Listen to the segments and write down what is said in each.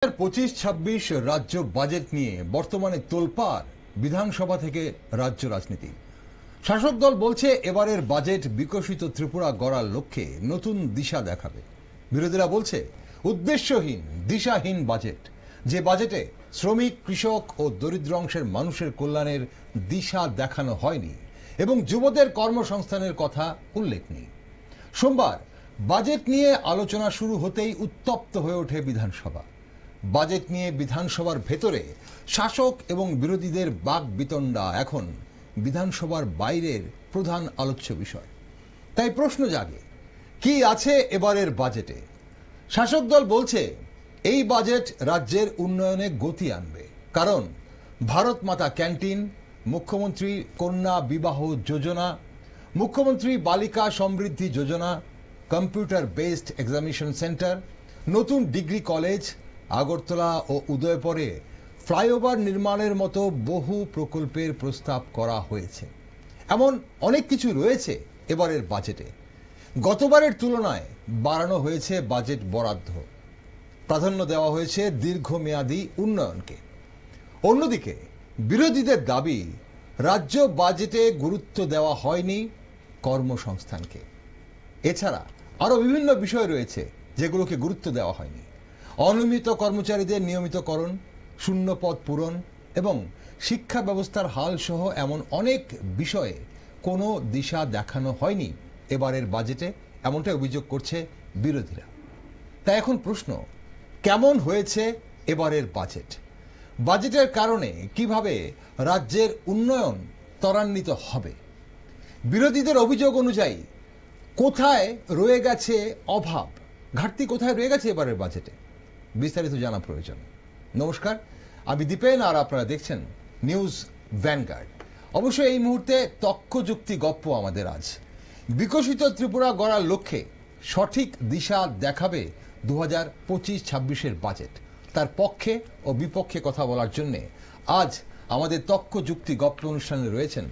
25-26 রাজ্য বাজেট নিয়ে বর্তমানে তোলপাড় বিধানসভা থেকে রাজ্য রাজনীতি। শাসক দল বলছে এবারের বাজেট বিকশিত ত্রিপুরা গড়ার লক্ষ্যে নতুন দিশা দেখাবে। বিরোধীরা বলছে উদ্দেশ্যহীন দিশাহীন বাজেট, যে বাজেটে শ্রমিক, কৃষক ও দরিদ্র অংশের মানুষের কল্যাণের দিশা দেখানো হয়নি এবং যুবদের কর্মসংস্থানের কথা উল্লেখ নেই। সোমবার বাজেট নিয়ে আলোচনা শুরু হতেই উত্তপ্ত হয়ে ওঠে বিধানসভা। বাজেট নিয়ে বিধানসভার ভেতরে শাসক এবং বিরোধীদের বাকবিতণ্ডা এখন বিধানসভার বাইরের প্রধান আলোচ্য বিষয়। তাই প্রশ্ন জাগে, কি আছে এবারের বাজেটে? শাসক দল বলছে এই বাজেট রাজ্যের উন্নয়নে গতি আনবে, কারণ ভারত মাতা ক্যান্টিন, মুখ্যমন্ত্রী কন্যা বিবাহ যোজনা, মুখ্যমন্ত্রী বালিকা Samriddhi Yojana, computer based examination centre, নতুন ডিগ্রি কলেজ, আগরতলা ও উদয়পুরে ফ্লাইওভার নির্মাণের মতো বহু প্রকল্পের প্রস্তাব করা হয়েছে। এমন অনেক কিছু রয়েছে এবারের বাজেটে। গতবারের তুলনায় বাড়ানো হয়েছে বাজেট বরাদ্দ, প্রাধান্য দেওয়া হয়েছে দীর্ঘমেয়াদী উন্নয়নকে। অন্যদিকে বিরোধীদের দাবি রাজ্য বাজেটে গুরুত্ব দেওয়া হয়নি কর্মসংস্থানকে। এছাড়া আরো বিভিন্ন বিষয় রয়েছে যেগুলোকে গুরুত্ব দেওয়া হয়নি। অনিয়মিত কর্মচারীদের নিয়মিতকরণ, শূন্য পদ পূরণ এবং শিক্ষা ব্যবস্থার হাল সহ এমন অনেক বিষয়ে কোনো দিশা দেখানো হয়নি এবারের বাজেটে, এমনটাই অভিযোগ করছে বিরোধীরা। তাই এখন প্রশ্ন, কেমন হয়েছে এবারের বাজেট? বাজেটের কারণে কিভাবে রাজ্যের উন্নয়ন ত্বরান্বিত হবে? বিরোধীদের অভিযোগ অনুযায়ী কোথায় রয়ে গেছে অভাব, ঘাটতি কোথায় রয়ে গেছে এবারের বাজেটে? বিস্তারিত জানা প্রয়োজন। নমস্কার, আমি দীপেন আর আপনারা দেখছেন নিউজ ভ্যানগার্ড। অবশ্যই এই মুহূর্তে তক্ক যুক্তি গপ্প আমাদের আজ। বিকশিত ত্রিপুরা গড়ার লক্ষ্যে সঠিক দিশা দেখাবে 2025-26 বাজেট। তার পক্ষে ও বিপক্ষে কথা বলার জন্য আজ আমাদের তক্ক যুক্তি গপ্প অনুষ্ঠানে রয়েছেন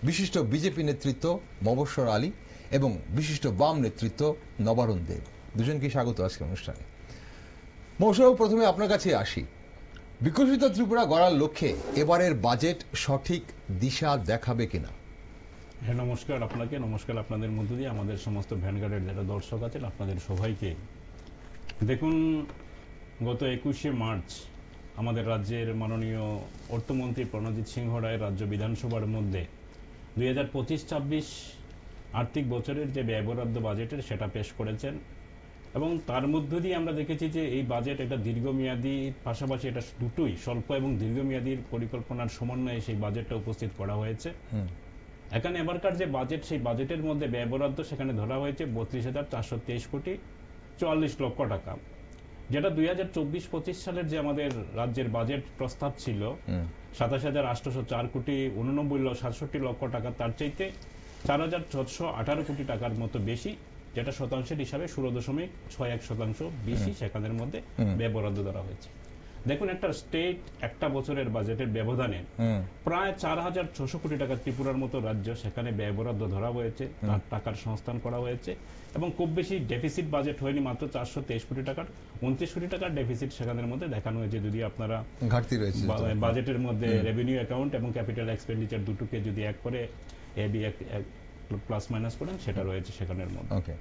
বিশিষ্ট বিজেপি নেতৃত্ব মবস্বর আলী এবং বিশিষ্ট বাম নেতৃত্ব নবারুণ দেব। দুজনকে স্বাগত আজকের অনুষ্ঠানে। মবস্বর, প্রথমে আপনার কাছে আসি। বিকশিত ত্রিপুরা গড়ার লক্ষ্যে এবারের বাজেট সঠিক দিশা দেখাবে কিনা? হ্যাঁ, নমস্কার আপনাকে, নমস্কার আপনাদের মধ্য দিয়ে আমাদের সমস্ত ভ্যানগার্ডের যারা দর্শক আছেন আপনাদের সবাইকে। দেখুন, গত 21শে মার্চ আমাদের রাজ্যের মাননীয় অর্থমন্ত্রী প্রণজিৎ সিংহ রায় রাজ্য বিধানসভার মধ্যে 2025-26 আর্থিক বছরের যে ব্যয় বরাদ্দ বাজেটের সেটা পেশ করেছেন এবং তার মধ্য দিয়ে আমরা দেখেছি যে এই বাজেট এটা দীর্ঘমেয়াদী, পাশাপাশি এটা দুটোই স্বল্প এবং দীর্ঘমেয়াদীর পরিকল্পনার সমন্বয়ে সেই বাজেটটা উপস্থিত করা হয়েছে। এখানে এবারকার যে বাজেট, সেই বাজেটের মধ্যে ব্যয় বরাদ্দ সেখানে ধরা হয়েছে 32,423 কোটি 44 লক্ষ টাকা, যেটা 2024-25 সালের যে আমাদের রাজ্যের বাজেট প্রস্তাব ছিল 27,804 কোটি 67 লক্ষ টাকা, তার চাইতে 4,618 কোটি টাকার মতো বেশি, যেটা শতাংশের হিসাবে 16.61% বেশি সেখানের মধ্যে ব্যয় বরাদ্দ ধরা হয়েছে। দেখুন, একটা স্টেট একটা বছরের বাজেটের ব্যবধানে প্রায় 4,600 কোটি টাকা ত্রিপুরার মতো রাজ্য সেখানে ব্যয় বরাদ্দ ধরা হয়েছে, তার টাকার সংস্থান করা হয়েছে এবং খুব বেশি ডেফিসিট বাজেট হয়নি, মাত্র 423 কোটি টাকার 29 কোটি টাকার ডেফিসিট সেখানের মধ্যে দেখানো হয়েছে। যদি আপনারা ঘাটতি রয়েছে বাজেটের মধ্যে রেভিনিউ অ্যাকাউন্ট এবং ক্যাপিটাল এক্সপেন্ডিচার দুটোকে যদি এক করে এবি প্লাস মাইনাস করেন, সেটা রয়েছে সেখানের মধ্যে।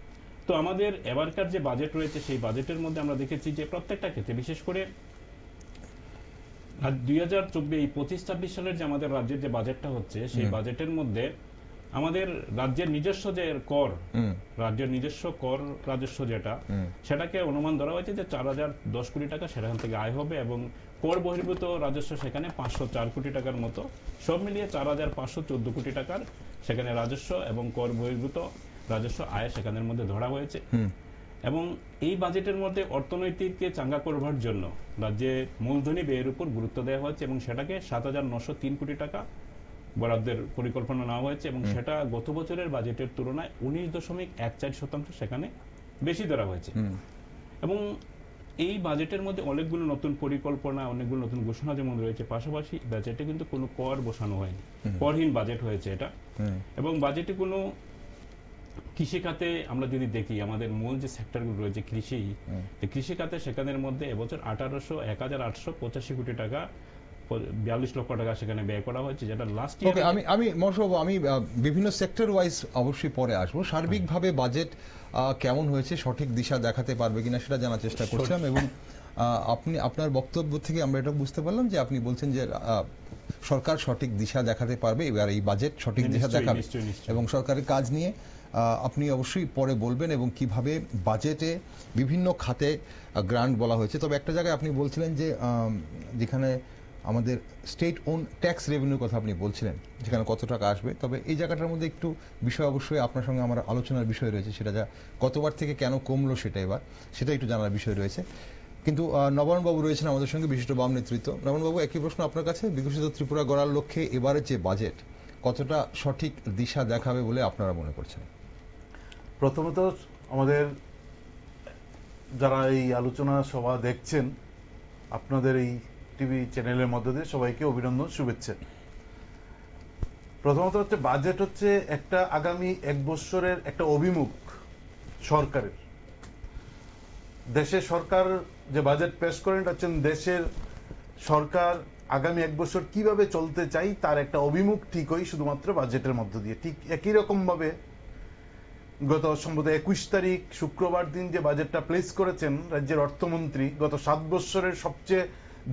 তো আমাদের এবারকার যে বাজেট রয়েছে সেই বাজেটের মধ্যে আমরা দেখেছি যে প্রত্যেকটা ক্ষেত্রে, বিশেষ করে 2025-26 সালের যে আমাদের রাজ্যের যে বাজেটটা হচ্ছে সেই বাজেটের মধ্যে আমাদের রাজ্যের নিজস্ব যে কর, রাজ্যের নিজস্ব কর রাজস্ব যেটা, সেটাকে অনুমান ধরা হয়েছে যে 4,010 কোটি টাকা সেখান থেকে আয় হবে এবং কর বহির্ভূত রাজস্ব সেখানে 504 কোটি টাকার মতো, সব মিলিয়ে 4,514 কোটি টাকার সেখানে রাজস্ব এবং কর বহির্ভূত রাজস্ব আয় সেখানের মধ্যে ধরা হয়েছে। এবং এই বাজেটের মধ্যে অর্থনৈতিককে চাঙ্গা করবার জন্য রাজ্যে মূলধনী ব্যয়ের উপর গুরুত্ব দেওয়া হয়েছে এবং সেটাকে 7,903 কোটি টাকা বরাদ্দের পরিকল্পনা নেওয়া হয়েছে এবং সেটা গত বছরের বাজেটের তুলনায় 19.14% সেখানে বেশি ধরা হয়েছে। এবং এই বাজেটের মধ্যে অনেকগুলো নতুন পরিকল্পনা, অনেকগুলো নতুন ঘোষণা যেমন রয়েছে, পাশাপাশি বাজেটে কিন্তু কোনো কর বসানো হয়নি, করহীন বাজেট হয়েছে এটা। এবং বাজেটে কোনো কৃষি খাতে আমরা যদি দেখি আমাদের মূল যে সেক্টরগুলো রয়েছে কৃষি, কৃষি খাতে সেখানের মধ্যে এবছর 1,885 কোটি টাকা, 42 লক্ষ টাকা সেখানে ব্যয় করা হয়েছে, যেটা লাস্ট ওকে, আমি মশাবু, আমি বিভিন্ন সেক্টর ওয়াইজ অবশ্যই পরে আসবো। সার্বিকভাবে বাজেট কেমন হয়েছে, সঠিক দিশা দেখাতে পারবে কিনা সেটা জানার চেষ্টা করছিলাম। এবং আপনি আপনার বক্তব্য থেকে আমরা এটা বুঝতে পারলাম যে আপনি বলছেন যে সরকার সঠিক দিশা দেখাতে পারবে, এবার এই বাজেট সঠিক দিশা দেখাবে। এবং সরকারের কাজ নিয়ে আপনি অবশ্যই পরে বলবেন এবং কিভাবে বাজেটে বিভিন্ন খাতে গ্রান্ট বলা হয়েছে। তবে একটা জায়গায় আপনি বলছিলেন যে যেখানে আমাদের স্টেট ওন ট্যাক্স রেভিনিউর কথা আপনি বলছিলেন, যেখানে কত টাকা আসবে। তবে এই জায়গাটার মধ্যে একটু বিষয় অবশ্যই আপনার সঙ্গে আমার আলোচনার বিষয় রয়েছে, সেটা যা গতবার থেকে কেন কমলো সেটা এবার, সেটা একটু জানার বিষয় রয়েছে। কিন্তু নবায়নবাবু রয়েছেন আমাদের সঙ্গে, বিশিষ্ট বাম নেতৃত্ব। নবায়নবাবু, একই প্রশ্ন আপনার কাছে, বিকশিত ত্রিপুরা গড়ার লক্ষ্যে এবারের যে বাজেট কতটা সঠিক দিশা দেখাবে বলে আপনারা মনে করছেন? প্রথমত আমাদের যারা এই আলোচনা সভা দেখছেন, আপনাদের এই টিভি চ্যানেলের মধ্যে দিয়ে সবাইকে অভিনন্দন, শুভেচ্ছা। প্রথমত হচ্ছে বাজেট হচ্ছে একটা আগামী 1 বছরের একটা অভিমুখ সরকারের। দেশের সরকার যে বাজেট পেশ করেন এটা হচ্ছে দেশের সরকার আগামী 1 বছর কিভাবে চলতে চাই তার একটা অভিমুখ ঠিক হয় শুধুমাত্র বাজেটের মধ্য দিয়ে। ঠিক একই রকম ভাবে গত সম্ভবত 21 তারিখ শুক্রবার দিন যে বাজেটটা প্লেস করেছেন রাজ্যের অর্থমন্ত্রী, গত 7 বছরের সবচেয়ে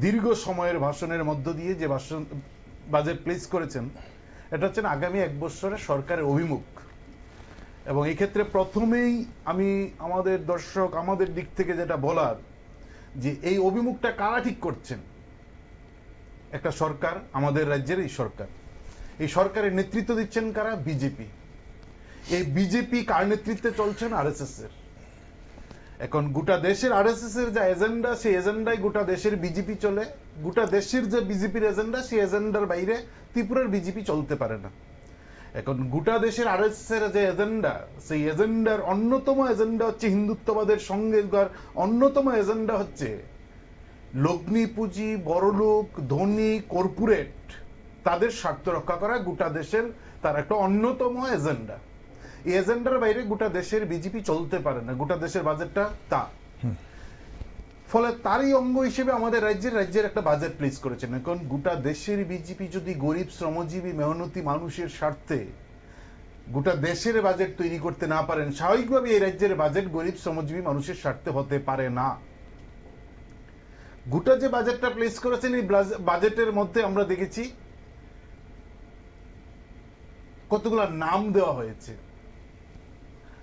দীর্ঘ সময়ের ভাষণের মধ্য দিয়ে যে বাজেট প্লেস করেছেন, এটা হচ্ছে আগামী 1 বছরের সরকারের অভিমুখ। এবং এই ক্ষেত্রে প্রথমেই আমি আমাদের দর্শক, আমাদের দিক থেকে যেটা বলার, যে এই অভিমুখটা কারা ঠিক করছেন? একটা সরকার, আমাদের রাজ্যের এই সরকার। এই সরকারের নেতৃত্ব দিচ্ছেন কারা? বিজেপি। এই বিজেপি কার নেতৃত্বে চলছেন? আরএসএস এর। এখন গোটা দেশের আরএসএস এর যে এজেন্ডা, সেই এজেন্ডায় গোটা দেশের বিজেপি চলে। গোটা দেশের যে বিজেপির এজেন্ডা, সেই এজেন্ডার বাইরে ত্রিপুরার বিজেপি চলতে পারে না। এখন গোটা দেশের আরএসএস এর যে এজেন্ডা, সেই এজেন্ডার অন্যতম এজেন্ডা হচ্ছে হিন্দুত্ববাদের সঙ্গে, অন্যতম এজেন্ডা হচ্ছে লগ্নি পুঁজি, বড়লোক, ধনী, কর্পোরেট, তাদের স্বার্থ রক্ষা করা গোটা দেশের তার একটা অন্যতম এজেন্ডা। এই এজেন্ডার বাইরে গোটা দেশের বিজেপি চলতে পারে না। গোটা দেশের বাজেটটা তা। ফলে তারই অঙ্গ হিসেবে আমাদের রাজ্যের একটা বাজেট প্লেস করেছেন। এখন গোটা দেশের বিজেপি যদি গরিব, শ্রমজীবী, মেহনতি মানুষের স্বার্থে গোটা দেশের বাজেট তৈরি করতে না পারেন, স্বাভাবিকভাবে এই রাজ্যের বাজেট গরিব, শ্রমজীবী মানুষের স্বার্থে হতে পারে না। গোটা যে বাজেটটা প্লেস করেছেন, এই বাজেটের মধ্যে আমরা দেখেছি কতগুলো নাম দেওয়া হয়েছে।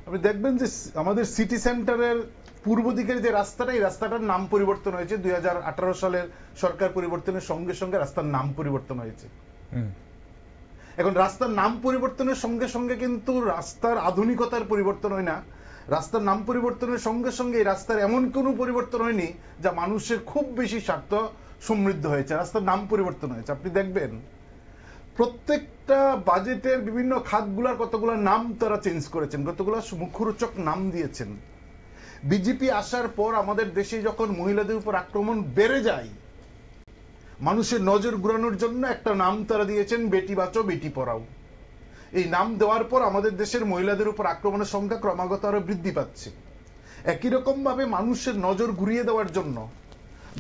আপনি দেখবেন যে আমাদের সিটি সেন্টারের পূর্ব দিকের যে রাস্তাটা, এই রাস্তাটার নাম পরিবর্তন হয়েছে। 2018 সালের সরকার পরিবর্তনের সঙ্গে সঙ্গে রাস্তার নাম পরিবর্তন হয়েছে। এখন রাস্তার নাম পরিবর্তনের সঙ্গে সঙ্গে কিন্তু রাস্তার আধুনিকতার পরিবর্তন হয় না। রাস্তার নাম পরিবর্তনের সঙ্গে সঙ্গে এই রাস্তার এমন কোনো পরিবর্তন হয়নি যা মানুষের খুব বেশি স্বার্থ সমৃদ্ধ হয়েছে। রাস্তার নাম পরিবর্তন হয়েছে। আপনি দেখবেন প্রত্যেকটা বাজেটের বিভিন্ন খাতগুলোর কতগুলো নাম তারা চেঞ্জ করেছেন, কতগুলো মুখরোচক নাম দিয়েছেন। বিজেপি আসার পর আমাদের দেশে যখন মহিলাদের উপর আক্রমণ বেড়ে যায়, মানুষের নজর ঘুরানোর জন্য একটা নাম তারা দিয়েছেন, বেটি বাঁচাও বেটি পড়াও। এই নাম দেওয়ার পর আমাদের দেশের মহিলাদের উপর আক্রমণের সংখ্যা ক্রমাগত আরো বৃদ্ধি পাচ্ছে। একই রকম ভাবে মানুষের নজর ঘুরিয়ে দেওয়ার জন্য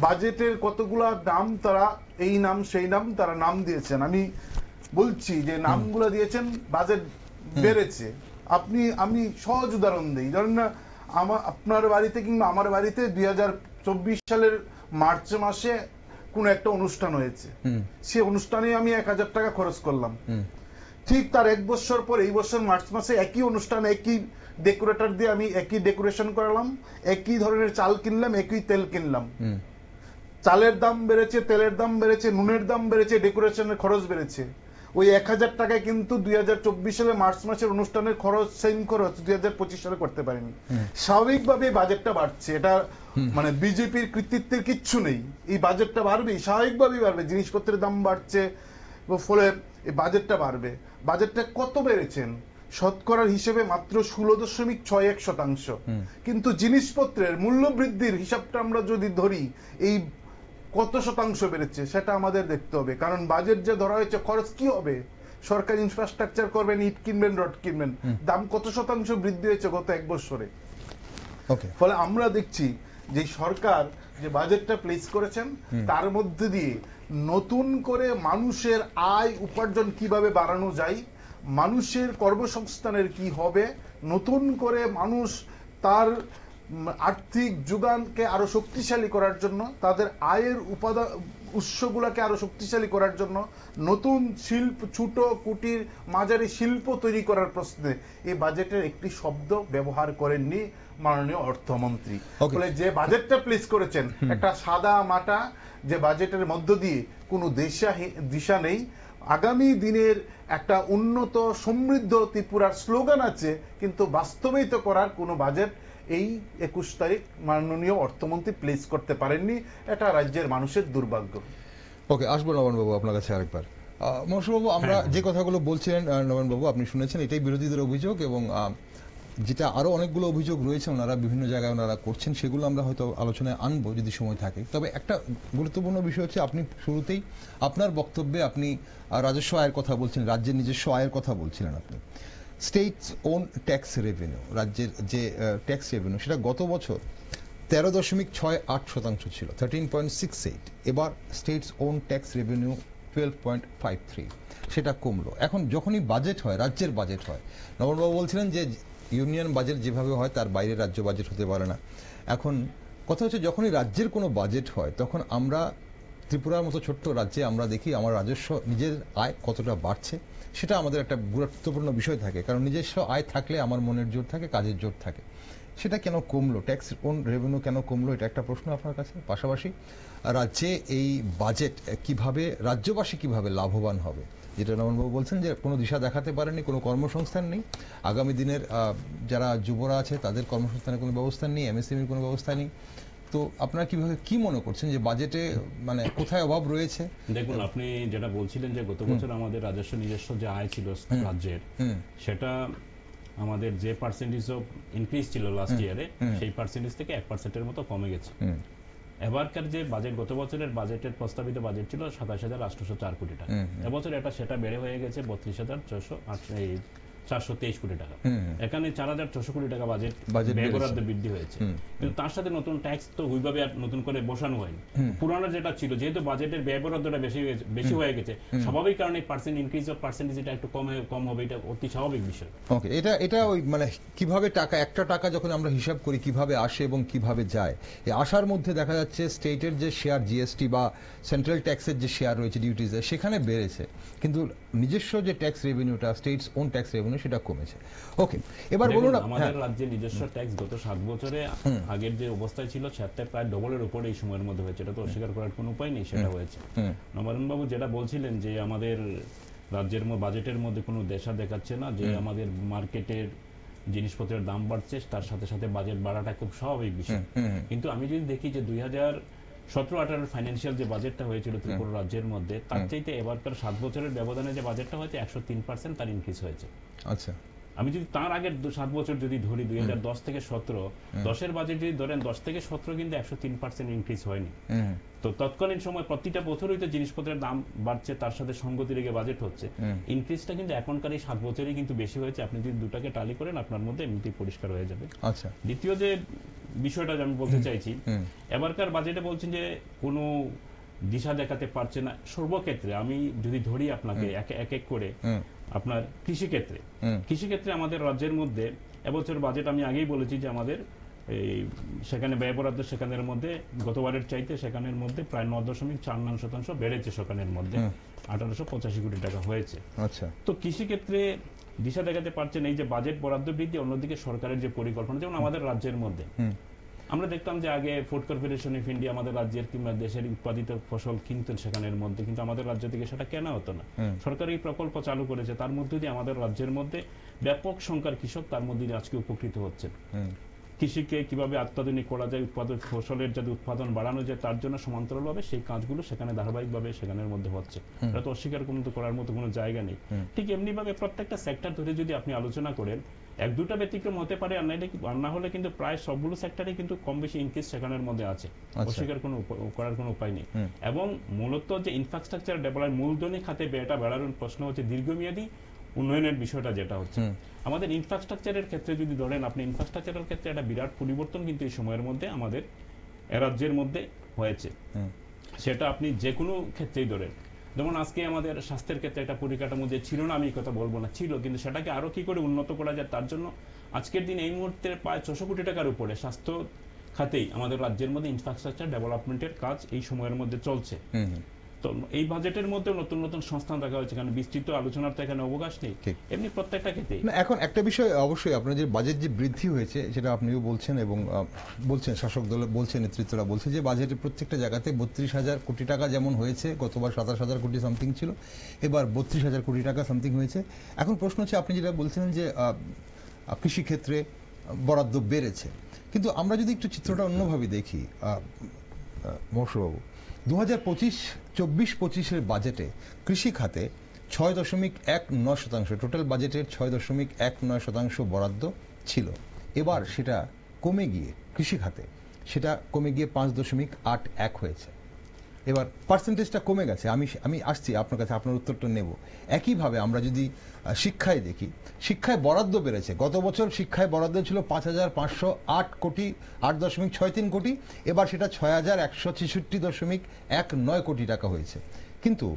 বাজেটের কতগুলা নাম তারা, এই নাম সেই নাম তারা নাম দিয়েছেন। আমি বলছি যে নামগুলো দিয়েছেন, বাজেট বেড়েছে। আমি সহজ উদাহরণ দিই। ধরেন না, আপনার বাড়িতে কিংবা আমার বাড়িতে 2024 সালের মার্চ মাসে কোন একটা অনুষ্ঠান হয়েছে, সে অনুষ্ঠানে আমি 1000 টাকা খরচ করলাম। ঠিক তার 1 বছর পর, এই বছর মার্চ মাসে একই অনুষ্ঠান, একই ডেকোরেটর দিয়ে আমি একই ডেকোরেশন করালাম, একই ধরনের চাল কিনলাম, একই তেল কিনলাম। চালের দাম বেড়েছে, তেলের দাম বেড়েছে, নুনের দাম বেড়েছে, ডেকোরেশনের খরচ বেড়েছে। ওই 1000 টাকায় কিন্তু 2024 সালে মার্চ মাসের অনুষ্ঠানের খরচ, সেম খরচ 2025 সালে করতে পারেনি। স্বাভাবিকভাবে বাজেটটা বাড়ছে। এটা মানে বিজেপির কৃতিত্বের কিচ্ছু নেই। এই বাজেটটা বাড়বেই, স্বাভাবিকভাবেই বাড়বে। জিনিসপত্রের দাম বাড়ছে, ফলে এই বাজেটটা বাড়বে। বাজেটটা কত বেড়েছেন? শতকরার হিসেবে মাত্র 16.61%। কিন্তু জিনিসপত্রের মূল্য বৃদ্ধির হিসাবটা আমরা যদি ধরি, এই কত শতাংশ বেড়েছে সেটা আমাদের দেখতে হবে। কারণ বাজেট যে ধরা হয়েছে, খরচ কি হবে সরকারি ইনফ্রাস্ট্রাকচার করবেন, ইট কিনবেন, রড কিনবেন, দাম কত শতাংশ বৃদ্ধি হয়েছে গত 1 বছরে। ফলে আমরা দেখছি যে সরকার যে বাজেটটা প্লেস করেছেন তার মধ্যে দিয়ে নতুন করে মানুষের আয় উপার্জন কিভাবে বাড়ানো যায়, মানুষের কর্মসংস্থানের কি হবে, নতুন করে মানুষ তার আর্থিক যোগানকে আরো শক্তিশালী করার জন্য, তাদের আয়ের উৎসগুলোকে আরো শক্তিশালী করার জন্য, নতুন শিল্প, ছোট কুটির মাঝারি শিল্প তৈরি করার প্রশ্নে এই বাজেটের একটি শব্দ ব্যবহার করেননি মাননীয় অর্থমন্ত্রী। ফলে যে বাজেটটা প্লেস করেছেন একটা সাদা মাটা যে বাজেটের মধ্য দিয়ে কোনো দিশা নেই। আগামী দিনের একটা উন্নত সমৃদ্ধ ত্রিপুরার স্লোগান আছে, কিন্তু বাস্তবায়িত করার কোনো বাজেট এই 21 তারিখ মাননীয় অর্থমন্ত্রী প্লেস করতে পারেননি। এটা রাজ্যের মানুষের দুর্ভাগ্য। ওকে, আসবো নবানবাবু আপনার কাছে আরেকবার। মহসিনবাবু, আমরা যে কথাগুলো বলছিলেন নবানবাবু আপনি শুনেছেন, এটাই বিরোধীদের অভিযোগ, এবং যেটা আরো অনেকগুলো অভিযোগ রয়েছে ওনারা বিভিন্ন জায়গায় ওনারা করছেন, সেগুলো আমরা হয়তো আলোচনায় আনবো যদি সময় থাকে। তবে একটা গুরুত্বপূর্ণ বিষয় হচ্ছে, আপনি শুরুতেই আপনার বক্তব্যে আপনি রাজস্ব আয়ের কথা বলছেন, রাজ্যের নিজস্ব আয়ের কথা বলছিলেন। আপনি স্টেটস ওন ট্যাক্স রেভিনিউ, রাজ্যের যে ট্যাক্স রেভিনিউ, সেটা গত বছর 13.68% ছিল, 13.68। এবার স্টেটস ওন ট্যাক্স রেভিনিউ 12.53, সেটা কমলো। এখন যখনই বাজেট হয়, রাজ্যের বাজেট হয়, নবনবাবু বলছিলেন যে ইউনিয়ন বাজেট যেভাবে হয় তার বাইরে রাজ্য বাজেট হতে পারে না। এখন কথা হচ্ছে, যখনই রাজ্যের কোনো বাজেট হয় তখন আমরা ত্রিপুরার মতো ছোট্ট রাজ্যে আমরা দেখি আমার রাজস্ব নিজের আয় কতটা বাড়ছে, সেটা আমাদের একটা গুরুত্বপূর্ণ বিষয় থাকে। কারণ নিজস্ব আয় থাকলে আমার মনের জোর থাকে, কাজের জোর থাকে। সেটা কেন কমলো, ট্যাক্স ওন রেভিনিউ কেন কমলো, এটা একটা প্রশ্ন আপনার কাছে। পাশাপাশি রাজ্যে এই বাজেট কিভাবে, রাজ্যবাসী কিভাবে লাভবান হবে, যেটা নবনবাবু বলছেন যে কোনো দিশা দেখাতে পারেনি, কোনো কর্মসংস্থান নেই, আগামী দিনের যারা যুবরা আছে তাদের কর্মসংস্থানের কোনো ব্যবস্থা নেই, এমএসএমইর কোনো ব্যবস্থা নেই। তো আপনারা কিভাবে কি মনে করছেন যে বাজেটে মানে কোথায় অভাব রয়েছে? দেখুন, আপনি যেটা বলছিলেন যে গত বছর আমাদের রাজস্ব নিজস্ব যে আয় ছিল রাজ্যের, সেটা আমাদের যে পার্সেন্টেজ অফ ইনক্রিজ ছিল লাস্ট ইয়ারে, সেই পার্সেন্টেজ থেকে 1%-এর মতো কমে গেছে। এবারকার যে বাজেট, গত বছরের বাজেটের প্রস্তাবিত বাজেট ছিল 27,804 কোটি টাকা, এবছর সেটা বেড়ে হয়ে গেছে 32,423 কোটি টাকা। এখানে 4,600 কোটি টাকা বাজেট ব্যয় বরাদ্দ বৃদ্ধি হয়েছে, কিন্তু তার সাথে নতুন ট্যাক্স তো ওইভাবে আর নতুন করে বসানো হয়নি। পুরানো যেটা ছিল, যেহেতু বাজেটের ব্যয় বরাদ্দটা বেশি হয়ে গেছে, স্বাভাবিক কারণে ইনক্রিজ অফ পার্সেন্টেজ এটা একটু কম হবে, এটা অতি স্বাভাবিক বিষয়। ওকে, এটা ওই মানে কিভাবে টাকা, একটা টাকা যখন আমরা হিসাব করি কিভাবে আসে এবং কিভাবে যায়, এই আসার মধ্যে দেখা যাচ্ছে স্টেটের যে শেয়ার জিএসটি বা সেন্ট্রাল ট্যাক্সের যে শেয়ার রয়েছে ডিউটিজে, সেখানে বেড়েছে, কিন্তু নিজস্ব যে ট্যাক্স রেভিনিউটা, স্টেটস ওন ট্যাক্স রেভিনিউ, সেটা কমেছে। ওকে, এবার বলুন, আমাদের রাজ্যের নিজস্ব ট্যাক্স গত 7 বছরে আগের যে অবস্থায় ছিল সেটা প্রায় ডবলের উপরে এই সময়ের মধ্যে হয়েছে, এটা তো অস্বীকার করার কোনো উপায় নেই, সেটা হয়েছে। নবারুণ বাবু যেটা বলছিলেন যে আমাদের রাজ্যের বাজেটের মধ্যে কোনো দেশা দেখাচ্ছে না, যে আমাদের মার্কেটের জিনিসপত্রের দাম বাড়ছে, তার সাথে সাথে বাজেট বাড়াটা খুব স্বাভাবিক বিষয়। কিন্তু আমি যদি দেখি যে 2017-18 ফাইন্যান্সিয়াল যে বাজেটটা হয়েছিল ত্রিপুরা রাজ্যের মধ্যে, তার চাইতে এবারকার 7 বছরের ব্যবধানে যে বাজেটটা হয়েছে 103% তার ইনক্রিজ হয়েছে। আচ্ছা, আমি যদি তার আগের 7 বছর যদি ধরি, 2010 থেকে 17, 10-এর বাজেট যদি ধরেন 10 থেকে 17 কিন্তু 103% ইনক্রিজ হয়নি। তো তৎকালীন সময় প্রতিটা বছরই তো জিনিসপত্রের দাম বাড়ছে, তার সাথে সঙ্গতি রেখে বাজেট হচ্ছে, ইনক্রিজটা কিন্তু এখনকার এই 7 বছরই কিন্তু বেশি হয়েছে। আপনি যদি দুটাকে টালি করেন আপনার মধ্যে এমনিতেই পরিষ্কার হয়ে যাবে। আচ্ছা, দ্বিতীয় যে বিষয়টা আমি বলতে চাইছি, এবারকার বাজেটে বলছেন যে কোনো দিশা দেখাতে পারছে না সর্বক্ষেত্রে। আমি যদি ধরি আপনাকে এক এক করে, আপনার কৃষিক্ষেত্রে আমাদের রাজ্যের মধ্যে এবছর বাজেট, আমি আগেই বলেছি যে আমাদের এই সেখানে ব্যয় বরাদ্দ সেখানের মধ্যে গতবারের চাইতে সেখানের মধ্যে প্রায় 9.49% বেড়েছে, সেখানের মধ্যে 1885 কোটি টাকা হয়েছে। আচ্ছা, তো কৃষিক্ষেত্রে দিশা দেখাতে পারছেন এই যে বাজেট বরাদ্দ বৃদ্ধি, অন্যদিকে সরকারের যে পরিকল্পনা, যেমন আমাদের রাজ্যের মধ্যে আমরা দেখতাম যে আগে ফুড কর্পোরেশন অফ ইন্ডিয়া আমাদের রাজ্যের কিংবা দেশের উৎপাদিত ফসল কিনতেন সেখানের মধ্যে, কিন্তু আমাদের রাজ্য থেকে সেটা কেনা হতো না। সরকার এই প্রকল্প চালু করেছে, তার মধ্যে দিয়ে আমাদের রাজ্যের মধ্যে ব্যাপক সংখ্যার কৃষক তার মধ্যে দিয়ে আজকে উপকৃত হচ্ছেন। কৃষিকে কিভাবে আত্মাধুনিক করা যায়, ফসলের যাতে উৎপাদন বাড়ানো যায়, তার জন্য সমান্তরালভাবে সেই কাজগুলো সেখানে ধারাবাহিকভাবে সেখানের মধ্যে হচ্ছে, এটা তো অস্বীকার করার মতো কোনো জায়গা নেই। ঠিক এমনি ভাবে প্রত্যেকটা সেক্টর ধরে যদি আপনি আলোচনা করেন, এক দুটা ব্যতিক্রম হতে পারে, আর না হলে কিন্তু প্রায় সবগুলো সেক্টরে কিন্তু কম বেশি ইনক্রিজ সেখানের মধ্যে আছে, অস্বীকার করার কোনো উপায় নেই। এবং মূলত যে ইনফ্রাস্ট্রাকচার ডেভেলপমেন্ট মূলধনী খাতে ব্যয়টা বাড়ানোর প্রশ্ন হচ্ছে দীর্ঘমেয়াদী উন্নয়নের বিষয়টা যেটা হচ্ছে আমাদের ইনফ্রাস্ট্রাকচারের ক্ষেত্রে যদি ধরেন আপনি, ইনফ্রাস্ট্রাকচারের ক্ষেত্রে একটা বিরাট পরিবর্তন কিন্তু এই সময়ের মধ্যে আমাদের রাজ্যের মধ্যে হয়েছে। সেটা আপনি যে কোনো ক্ষেত্রেই ধরেন, যেমন আজকে আমাদের স্বাস্থ্যের ক্ষেত্রে একটা পরিকাঠামো যে ছিল না, আমি কথা বলবো না, ছিল, কিন্তু সেটাকে আরো কি করে উন্নত করা যায় তার জন্য আজকের দিন এই মুহূর্তে প্রায় 600 কোটি টাকার উপরে স্বাস্থ্য খাতেই আমাদের রাজ্যের মধ্যে ইনফ্রাস্ট্রাকচার ডেভেলপমেন্টের কাজ এই সময়ের মধ্যে চলছে। তো এই বাজেটের মধ্যে নতুন নতুন সংস্থান দেখা হয়েছে, কারণ বিস্তৃত আলোচনার তো এখানে অবকাশ নেই, এমনি প্রত্যেকটা ক্ষেত্রে। এখন একটা বিষয় অবশ্যই আপনার যে বাজেট যে বৃদ্ধি হয়েছে সেটা আপনিও বলছেন এবং বলছেন, শাসক দল বলছে, নেতৃত্বরা বলছে যে বাজেটের প্রত্যেকটা জায়গাতে 32,000 কোটি টাকা যেমন হয়েছে, গতবার 27,000 কোটি সামথিং ছিল, এবার 32,000 কোটি টাকা সামথিং হয়েছে। এখন প্রশ্ন হচ্ছে, আপনি যেটা বলছিলেন যে কৃষিক্ষেত্রে বরাদ্দ বেড়েছে, কিন্তু আমরা যদি একটু চিত্রটা অন্যভাবে দেখি মহসবাবু, 2024-25 বাজেটে কৃষি খাতে 6.19%, টোটাল বাজেটের 6.19% বরাদ্দ ছিল। এবার সেটা কমে গিয়ে কৃষি খাতে সেটা কমে গিয়ে 5.81 হয়েছে। এবার পার্সেন্টেজটা কমে গেছে। আমি আসছি আপনার কাছে, আপনার উত্তরটা নেব। একইভাবে আমরা যদি শিক্ষায় দেখি, শিক্ষায় বরাদ্দ বেড়েছে। গত বছর শিক্ষায় বরাদ্দ ছিল 5,508 কোটি, 8.63 কোটি, এবার সেটা 6,166.19 কোটি টাকা হয়েছে। কিন্তু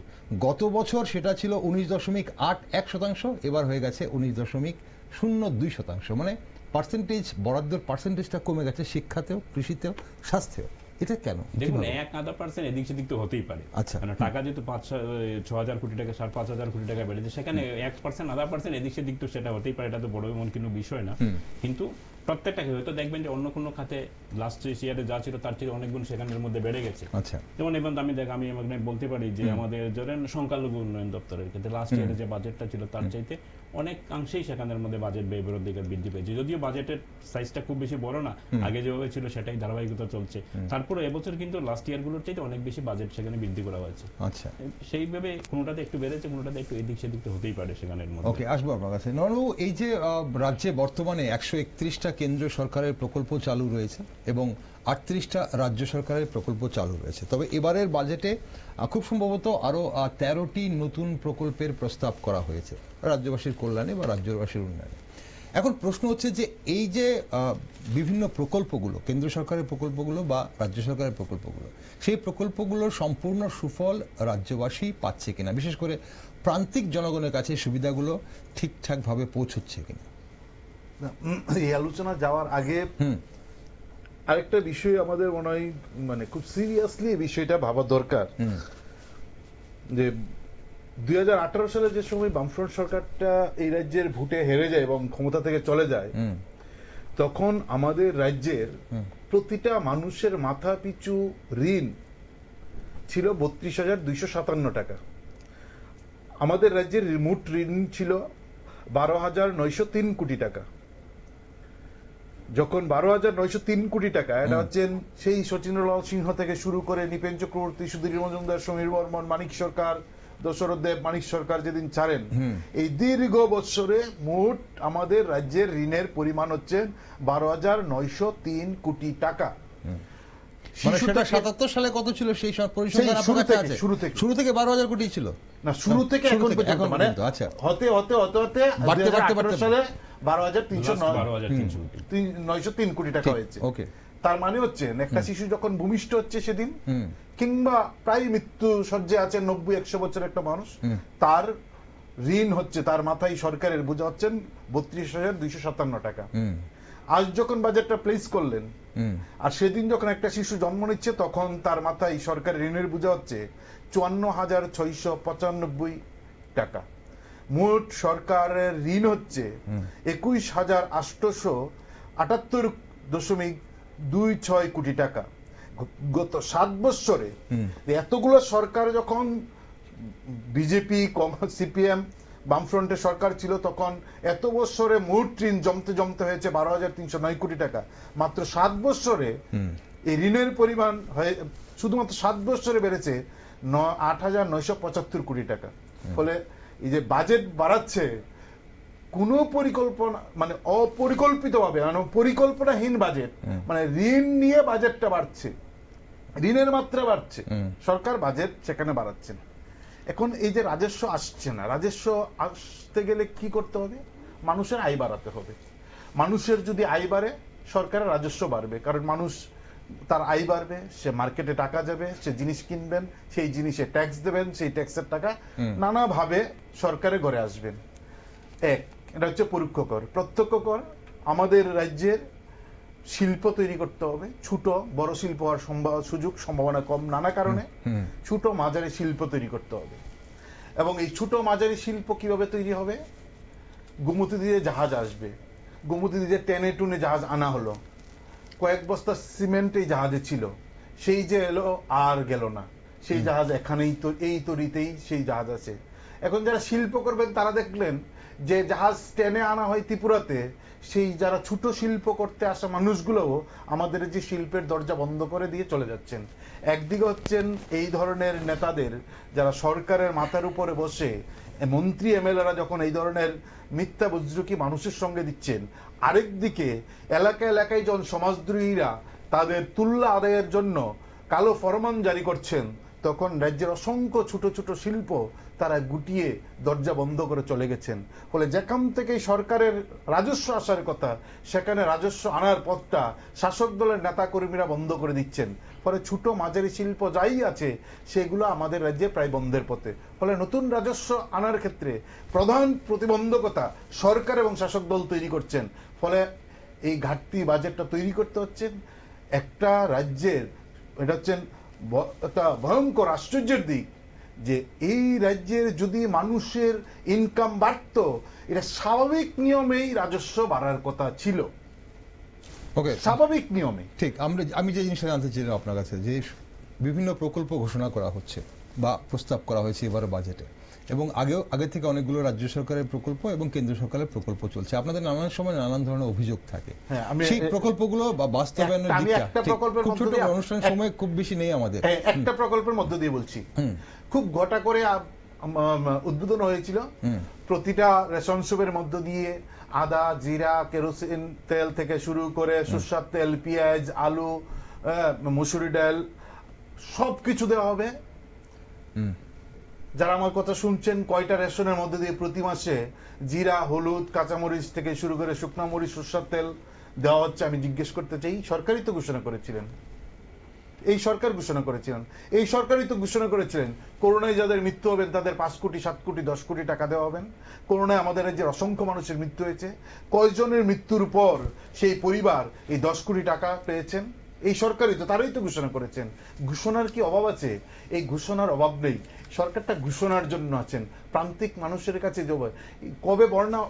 গত বছর সেটা ছিল 19.81%, এবার হয়ে গেছে 19.02%। মানে পার্সেন্টেজ, বরাদ্দের পার্সেন্টেজটা কমে গেছে শিক্ষাতেও, কৃষিতেও, স্বাস্থ্যেও। এটা কেন? দেখুন, 1-1.5% এদিক সেদিক তো হতেই পারে। আচ্ছা, টাকা যেহেতু 6,000 কোটি টাকা, 5,500 কোটি টাকা বেড়েছে, সেখানে 1%-1.5% এদিক সেদিক তো সেটা হতেই পারে, এটা তো বড় এমন কোনো বিষয় না। কিন্তু প্রত্যেকটা হয়তো দেখবেন যে অন্য কোনো খাতে লাস্ট ইয়ারে যা ছিল তার চেয়ে অনেক গুণ সেখানের মধ্যে বেড়ে গেছে। আচ্ছা, যেমন এবার আমি বলতে পারি যে আমাদের ধরেন সংখ্যালঘু উন্নয়ন দপ্তরের ক্ষেত্রে লাস্ট ইয়ারে যে বাজেটটা ছিল তার চাইতে অনেকাংশেই সেখানের মধ্যে বাজেট ব্যয়ের দিকে বৃদ্ধি পেয়েছে। যদিও বাজেটের সাইজটা খুব বেশি বড় না, আগে যেভাবে ছিল সেটাই ধারাবাহিকতা চলছে। তারপরে এবছর কিন্তু লাস্ট ইয়ার গুলোর চাইতে অনেক বেশি বাজেট সেখানে বৃদ্ধি করা হয়েছে। আচ্ছা, সেইভাবে কোনোটাতে একটু বেড়েছে, কোনোটাতে একটু এদিক সেদিক তো হতেই পারে সেখানের মধ্যে। ওকে, আসবো আপনার কাছে। নরবাবু, এই যে রাজ্যে বর্তমানে 131টা কেন্দ্রীয় সরকারের প্রকল্প চালু রয়েছে এবং 38টা রাজ্য সরকারের প্রকল্প চালু রয়েছে, তবে এবারের বাজেটে খুব সম্ভবত আরো 13টি নতুন প্রকল্পের প্রস্তাব করা হয়েছে রাজ্যবাসীর কল্যাণে বা রাজ্যবাসীর উন্নয়নে। এখন প্রশ্ন হচ্ছে যে এই যে বিভিন্ন প্রকল্পগুলো, কেন্দ্র সরকারের প্রকল্পগুলো বা রাজ্য সরকারের প্রকল্পগুলো, সেই প্রকল্পগুলোর সম্পূর্ণ সুফল রাজ্যবাসী পাচ্ছে কিনা, বিশেষ করে প্রান্তিক জনগণের কাছে সুবিধাগুলো ঠিকঠাক ভাবে পৌঁছচ্ছে কিনা। এই আলোচনা যাওয়ার আগে আরেকটা বিষয় আমাদের মনে হয় মানে খুব সিরিয়াসলি এই বিষয়টা ভাবা দরকার, যে 2018 সালে যে সময় বামফ্রন্ট সরকারটা এই রাজ্যের ভোটে হেরে যায় এবং ক্ষমতা থেকে চলে যায়, তখন আমাদের রাজ্যের প্রতিটা মানুষের মাথা পিছু ঋণ ছিল 32,257 টাকা। আমাদের রাজ্যের মোট ঋণ ছিল 12,903 কোটি টাকা। যখন 12,903 কোটি টাকা, এটা হচ্ছেন সেই শচীন্দ্রলাল সিংহ থেকে শুরু করে নিপেন চক্রবর্তী, সুধীর মজুমদার, সমীর বর্মন, মানিক সরকার, দশরথ দেব, মানিক সরকার যেদিন ছাড়েন, এই দীর্ঘ বৎসরে মোট আমাদের রাজ্যের ঋণের পরিমাণ হচ্ছে 12,903 কোটি টাকা। মানে সেটা 77 সালে কত ছিল সেই পরিসংখ্যান আপনার কাছে আছে? শুরু থেকে 12,000 কোটি ছিল না, শুরু থেকে এখন পর্যন্ত, মানে আচ্ছা, হতে হতে হতে হতে 2018 সালে 12,309 কোটি টাকা হয়েছে। ওকে, তার মানে হচ্ছে একটা শিশু যখন ভূমিষ্ঠ হচ্ছে সেদিন, কিংবা প্রায় মৃত্যু সজ্জায় আছে 90-100 বছর একটা মানুষ, তার ঋণ হচ্ছে, তার মাথায় সরকারের বোঝা হচ্ছেন 32,257 টাকা। আজ যখন বাজেটটা প্লেস করলেন, আর সেদিন যখন একটা শিশু জন্ম নিচ্ছে, তখন তার মাথায় সরকারের ঋণের বোঝা হচ্ছে 54,695 টাকা। মোট সরকারের ঋণ হচ্ছে 21,878.26 কোটি টাকা। গত 7 বছরে এতগুলো সরকার, যখন বিজেপি, সিপিএম, বামফ্রন্টের সরকার ছিল, তখন এত বছরে মোট ঋণ জমতে জমতে হয়েছে 12,309 কোটি টাকা। মাত্র 7 বছরে এই ঋণের পরিমাণ শুধুমাত্র 7 বছরে বেড়েছে 8,975 কোটি টাকা। ফলে এই যে বাজেট বাড়াচ্ছে, কোনো পরিকল্পনা মানে অপরিকল্পিতভাবে মানে পরিকল্পনাহীন বাজেট মানে ঋণ নিয়ে বাজেটটা বাড়ছে, ঋণের মাত্রা বাড়ছে, সরকার বাজেট সেখানে বাড়াচ্ছে না। এখন এই যে রাজস্ব আসছে না, রাজস্ব আসতে গেলে কি করতে হবে? মানুষের আয় বাড়াতে হবে। মানুষের যদি আয় বাড়ে সরকারের রাজস্ব বাড়বে, কারণ মানুষ তার আয় বাড়বে, সে মার্কেটে টাকা যাবে, সে জিনিস কিনবেন, সেই জিনিসে ট্যাক্স দেবেন, সেই ট্যাক্সের টাকা নানাভাবে সরকারের ঘরে আসবেন। এটা হচ্ছে পরোক্ষ কর। প্রত্যক্ষ কর, আমাদের রাজ্যের শিল্প তৈরি করতে হবে। ছোট বড় শিল্প হওয়ার সুযোগ সম্ভাবনা কম নানা কারণে, ছোট মাঝারি শিল্প তৈরি করতে হবে। এবং এই ছোট মাঝারি শিল্প কিভাবে তৈরি হবে? গোমতী দিয়ে জাহাজ আসবে, গোমতী দিয়ে টেনে টুনে জাহাজ আনা হলো, কয়েক বস্তা সিমেন্ট এই জাহাজে ছিল, সেই যে এলো আর গেল না, সেই জাহাজ এখানেই তো এই তরিতেই সেই জাহাজ আছে। এখন যারা শিল্প করবেন তারা দেখলেন যে জাহাজ টেনে আনা হয় ত্রিপুরাতে, সেই যারা ছোট শিল্প করতে আসা মানুষগুলোও আমাদের যে শিল্পের দরজা বন্ধ করে দিয়ে চলে যাচ্ছেন। একদিকে হচ্ছেন এই ধরনের নেতাদের যারা সরকারের মাথার উপরে বসে মন্ত্রী এমএলএরা যখন এই ধরনের মিথ্যা বুজরুকি মানুষের সঙ্গে দিচ্ছেন, আরেকদিকে এলাকায় এলাকায় যখন সমাজদ্রোহীরা তাদের তুল্য আদায়ের জন্য কালো ফরমান জারি করছেন, তখন রাজ্যের অসংখ্য ছোট ছোট শিল্প তারা গুটিয়ে দরজা বন্ধ করে চলে গেছেন। ফলে যেখান থেকে সরকারের রাজস্ব আসার কথা, সেখানে রাজস্ব আনার পথটা শাসক দলের নেতা কর্মীরা বন্ধ করে দিচ্ছেন। ফলে ছোট মাঝারি শিল্প যাই আছে সেগুলো আমাদের রাজ্যে প্রায় বন্ধের পথে। ফলে নতুন রাজস্ব আনার ক্ষেত্রে প্রধান প্রতিবন্ধকতা সরকার এবং শাসক দল তৈরি করছেন। ফলে এই ঘাটতি বাজেটটা তৈরি করতে হচ্ছে একটা রাজ্যের। এটা হচ্ছেন একটা ভয়ঙ্কর আশ্চর্যের দিক যে এই রাজ্যের যদি মানুষের ইনকাম বাড়ত, এটা স্বাভাবিক নিয়মেই রাজস্ব বাড়ার কথা ছিল। ওকে, স্বাভাবিক নিয়মে। ঠিক। আমি যে জিনিসটা জানতে চাইলাম আপনার কাছে, যে বিভিন্ন প্রকল্প ঘোষণা করা হচ্ছে বা প্রস্তাব করা হয়েছে এবার বাজেটে, এবং আগে থেকে অনেকগুলো রাজ্য সরকারের প্রকল্প এবং কেন্দ্র সরকারের প্রকল্প চলছে। আপনাদের নানান সময় নানান ধরনের অভিযোগ থাকে, সেই প্রকল্পগুলো বা বাস্তবায়নের দিকটা খুব ছোট অনুষ্ঠানের সময় খুব বেশি নেই আমাদের। একটা প্রকল্পের মধ্য দিয়ে বলছি, খুব ঘটা করে উদ্বোধন হয়েছিল। প্রতিটা রেশন শপের মধ্য দিয়ে আদা, জিরা, কেরোসিন তেল থেকে শুরু করে সরষের তেল, পেঁয়াজ, আলু, মসুরি ডাল সবকিছু দেওয়া হবে। যারা আমার কথা শুনছেন, কয়টা রেশনের মধ্যে দিয়ে প্রতি মাসে জিরা, হলুদ, কাঁচামরিচ থেকে শুরু করে শুকনা মরিচ, সরষের তেল দেওয়া হচ্ছে, আমি জিজ্ঞেস করতে চাই, সরকারই তো ঘোষণা করেছিলেন, এই সরকার ঘোষণা করেছিলেন, এই সরকারই তো ঘোষণা করেছিলেন করোনায় যাদের মৃত্যু হবেন তাদের 5 কোটি, 7 কোটি, 10 কোটি টাকা দেওয়া হবেন। করোনায় আমাদের রাজ্যের অসংখ্য মানুষের মৃত্যু হয়েছে, কয়জনের মৃত্যুর পর সেই পরিবার এই 10 কোটি টাকা পেয়েছেন? এই সরকারই তো, তারাই তো ঘোষণা করেছেন। ঘোষণার কি অভাব আছে? এই ঘোষণার অভাব নেই। সরকারটা ঘোষণার জন্য আছেন, প্রান্তিক মানুষের কাছে যাবে। কবে